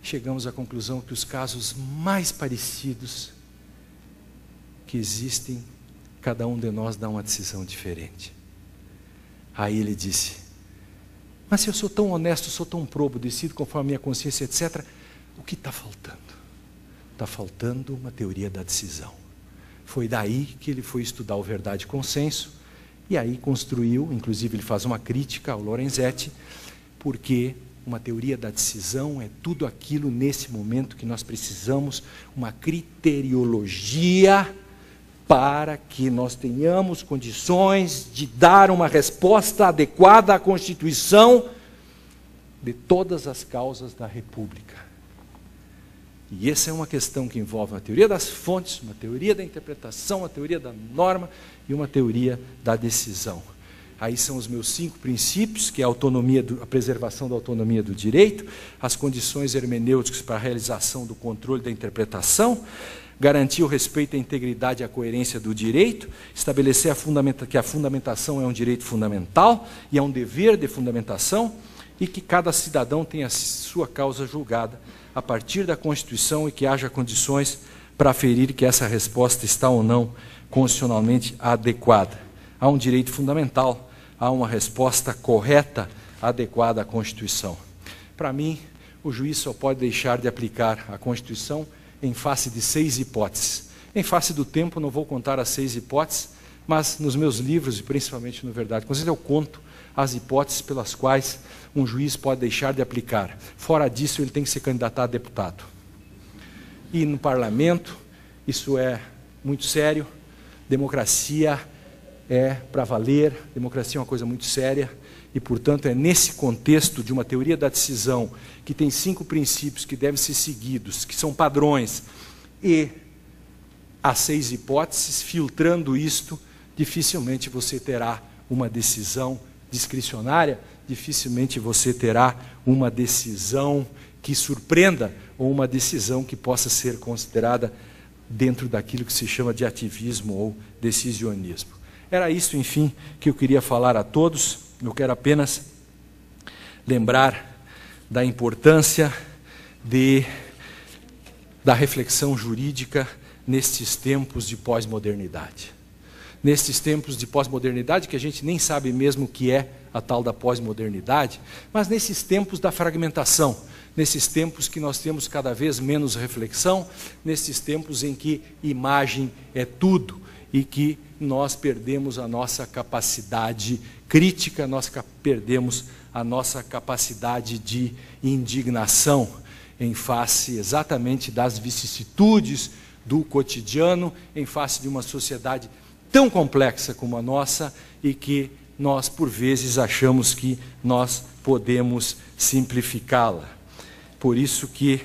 chegamos à conclusão que os casos mais parecidos que existem, cada um de nós dá uma decisão diferente. Aí ele disse, mas se eu sou tão honesto, sou tão probo, decido conforme a minha consciência, etc., o que está faltando? Está faltando uma teoria da decisão. Foi daí que ele foi estudar o Verdade e Consenso, e aí construiu, inclusive ele faz uma crítica ao Lorenzetti, porque uma teoria da decisão é tudo aquilo nesse momento que nós precisamos, uma criteriologia para que nós tenhamos condições de dar uma resposta adequada à Constituição de todas as causas da República. E essa é uma questão que envolve uma teoria das fontes, uma teoria da interpretação, uma teoria da norma e uma teoria da decisão. Aí são os meus 5 princípios, que é a preservação da autonomia do direito, as condições hermenêuticas para a realização do controle da interpretação, garantir o respeito à integridade e à coerência do direito, estabelecer que a fundamentação é um direito fundamental e é um dever de fundamentação, e que cada cidadão tenha a sua causa julgada a partir da Constituição e que haja condições para aferir que essa resposta está ou não constitucionalmente adequada. Há um direito fundamental, há uma resposta correta, adequada à Constituição. Para mim, o juiz só pode deixar de aplicar a Constituição em face de 6 hipóteses. Em face do tempo, não vou contar as 6 hipóteses, mas nos meus livros, e principalmente no Verdade Consciente, eu conto as hipóteses pelas quais um juiz pode deixar de aplicar. Fora disso, ele tem que se candidatar a deputado. E no parlamento, isso é muito sério, democracia é para valer, democracia é uma coisa muito séria, e, portanto, é nesse contexto de uma teoria da decisão, que tem 5 princípios que devem ser seguidos, que são padrões, e as 6 hipóteses, filtrando isto, dificilmente você terá uma decisão discricionária, dificilmente você terá uma decisão que surpreenda, ou uma decisão que possa ser considerada dentro daquilo que se chama de ativismo ou decisionismo. Era isso, enfim, que eu queria falar a todos. Eu quero apenas lembrar da importância da reflexão jurídica nestes tempos de pós-modernidade. Nestes tempos de pós-modernidade, que a gente nem sabe mesmo o que é a tal da pós-modernidade, mas nesses tempos da fragmentação, nesses tempos que nós temos cada vez menos reflexão, nesses tempos em que imagem é tudo e que nós perdemos a nossa capacidade crítica, nós perdemos a nossa capacidade de indignação em face exatamente das vicissitudes do cotidiano, em face de uma sociedade tão complexa como a nossa e que nós, por vezes, achamos que nós podemos simplificá-la. Por isso que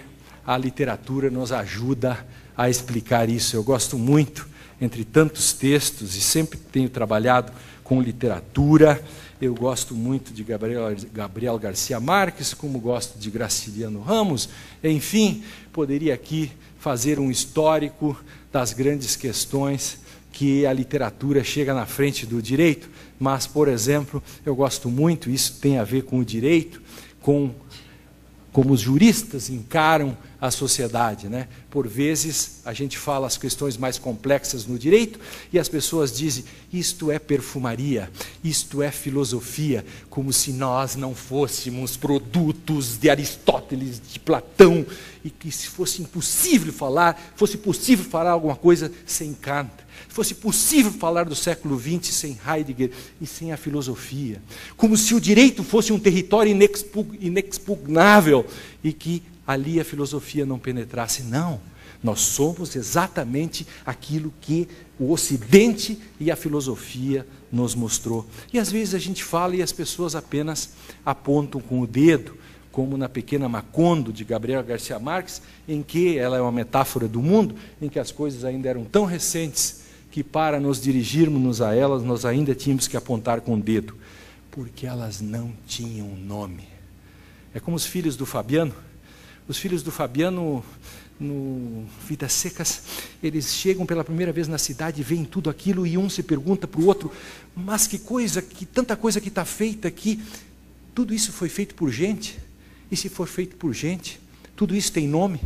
a literatura nos ajuda a explicar isso. Eu gosto muito, entre tantos textos, e sempre tenho trabalhado com literatura. Eu gosto muito de Gabriel Garcia Marques, como gosto de Graciliano Ramos. Enfim, poderia aqui fazer um histórico das grandes questões que a literatura chega na frente do direito, mas, por exemplo, eu gosto muito, isso tem a ver com o direito, com como os juristas encaram a sociedade, né? Por vezes a gente fala as questões mais complexas no direito e as pessoas dizem, isto é perfumaria, isto é filosofia, como se nós não fôssemos produtos de Aristóteles, de Platão, e que se fosse possível falar alguma coisa sem Kant, fosse possível falar do século XX sem Heidegger e sem a filosofia, como se o direito fosse um território inexpugnável e que ali a filosofia não penetrasse. Não, nós somos exatamente aquilo que o Ocidente e a filosofia nos mostrou. E às vezes a gente fala e as pessoas apenas apontam com o dedo, como na Pequena Macondo, de Gabriel Garcia Marques, em que ela é uma metáfora do mundo, em que as coisas ainda eram tão recentes, que para nos dirigirmos a elas, nós ainda tínhamos que apontar com o dedo, porque elas não tinham nome. É como os filhos do Fabiano. Os filhos do Fabiano, no Vidas Secas, eles chegam pela primeira vez na cidade e veem tudo aquilo, e um se pergunta para o outro, mas que coisa, que tanta coisa que está feita aqui, tudo isso foi feito por gente? E se for feito por gente, tudo isso tem nome?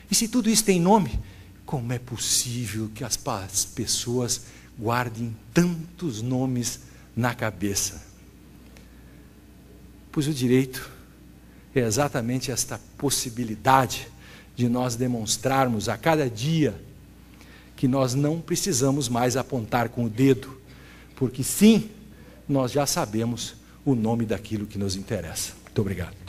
E se tudo isso tem nome, como é possível que as pessoas guardem tantos nomes na cabeça? Pois o direito é exatamente esta possibilidade de nós demonstrarmos a cada dia que nós não precisamos mais apontar com o dedo, porque sim, nós já sabemos o nome daquilo que nos interessa. Muito obrigado.